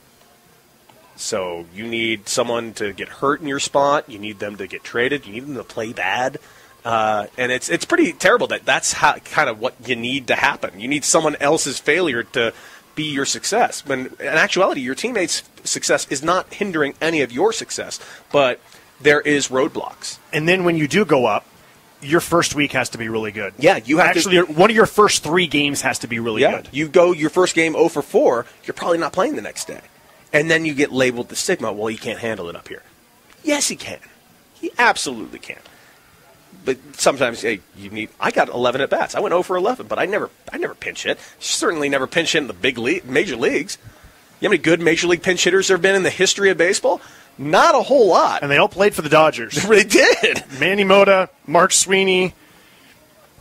So you need someone to get hurt in your spot. You need them to get traded. You need them to play bad. And it's pretty terrible that's kind of what you need to happen. You need someone else's failure to be your success. When in actuality, your teammates' success is not hindering any of your success, but there is roadblocks. And then when you do go up, your first week has to be really good. Yeah, you have actually one of your first 3 games has to be really good. You go your first game 0 for 4, you're probably not playing the next day. And then you get labeled the stigma, well, you can't handle it up here. Yes, he can. He absolutely can. But sometimes, hey, I got 11 at-bats. I went 0 for 11, but I never pinch hit. Certainly never pinch hit in the major leagues. You know how many good major league pinch hitters there have been in the history of baseball? Not a whole lot. And they all played for the Dodgers. They did. Manny Mota, Mark Sweeney.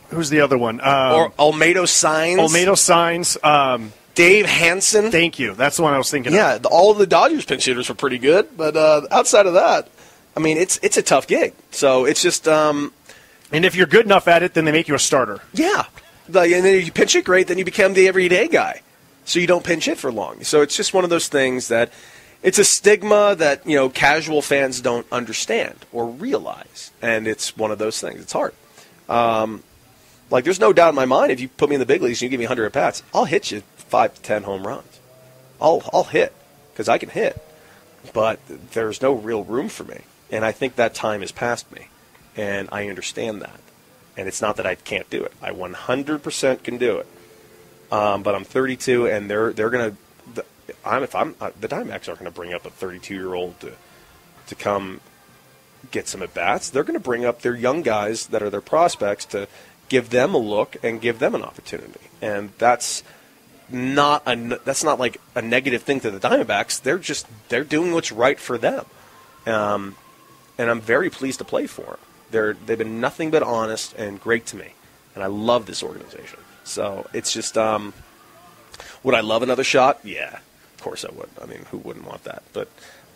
Who's the other one? Or Olmedo Signs. Olmedo Signs. Dave Hansen. Thank you. That's the one I was thinking of. Yeah, all of the Dodgers pinch hitters were pretty good. But outside of that, I mean, it's a tough gig. So it's just... and if you're good enough at it, then they make you a starter. Yeah. And then if you pinch hit great, then you become the everyday guy. So you don't pinch hit for long. So it's just one of those things that... It's a stigma that, casual fans don't understand or realize. And it's one of those things. It's hard. There's no doubt in my mind, if you put me in the big leagues and you give me 100 at-bats, I'll hit you 5 to 10 home runs. I'll hit, because I can hit. But there's no real room for me. And I think that time has passed me. And I understand that. And it's not that I can't do it. I 100% can do it. But I'm 32, and they're going to... the Diamondbacks aren't going to bring up a 32-year-old to come get some at-bats. They're going to bring up their young guys that are their prospects to give them a look and give them an opportunity. And that's not like a negative thing to the Diamondbacks. They're doing what's right for them. And I'm very pleased to play for them. They've been nothing but honest and great to me. And I love this organization. So it's just, would I love another shot? Yeah. Of course I would. I mean, who wouldn't want that? But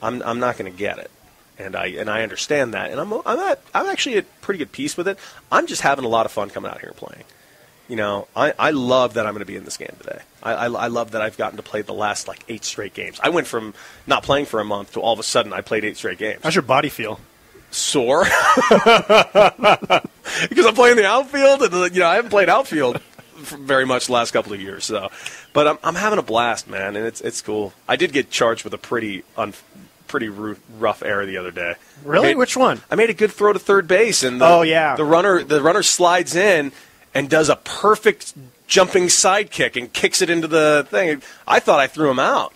I'm not going to get it, and I understand that, and I'm actually at pretty good peace with it. I'm just having a lot of fun coming out here and playing. I love that I'm going to be in this game today. I love that I've gotten to play the last 8 straight games. I went from not playing for a month to all of a sudden I played 8 straight games. How's your body feel? Sore, because I'm playing the outfield, and I haven't played outfield very much the last couple of years. So, but I'm having a blast, man, and it's cool. I did get charged with a pretty rough error the other day. Really? Which one? I made a good throw to third base, and the runner slides in and does a perfect jumping sidekick and kicks it into the thing. I thought I threw him out.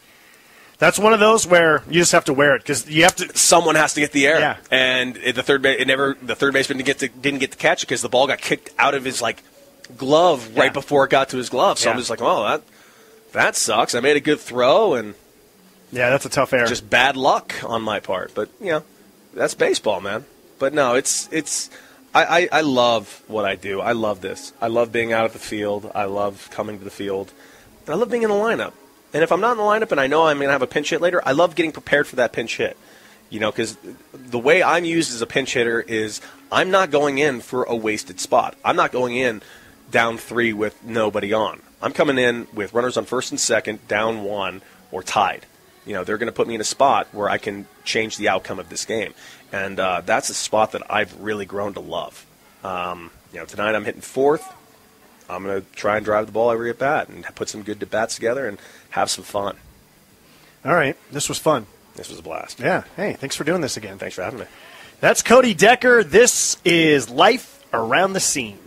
That's one of those where you just have to wear it because you have to. Someone has to get the error, yeah. And the third baseman didn't get to catch it because the ball got kicked out of his glove right before it got to his glove. So I'm just like, oh, that sucks. I made a good throw, and yeah, that's a tough error. Just bad luck on my part, but that's baseball, man. But no, I love what I do. I love this. I love being out at the field. I love coming to the field. And I love being in the lineup. And if I'm not in the lineup and I know I'm going to have a pinch hit later, I love getting prepared for that pinch hit. Because the way I'm used as a pinch hitter is I'm not going in for a wasted spot. I'm not going in down 3 with nobody on. I'm coming in with runners on first and second, down 1, or tied. They're going to put me in a spot where I can change the outcome of this game. And that's a spot that I've really grown to love. Tonight I'm hitting 4th. I'm going to try and drive the ball every at bat and put some good at-bats together and have some fun. All right. This was fun. This was a blast. Yeah. Hey, thanks for doing this again. Thanks for having me. That's Cody Decker. This is Life Around the Seams.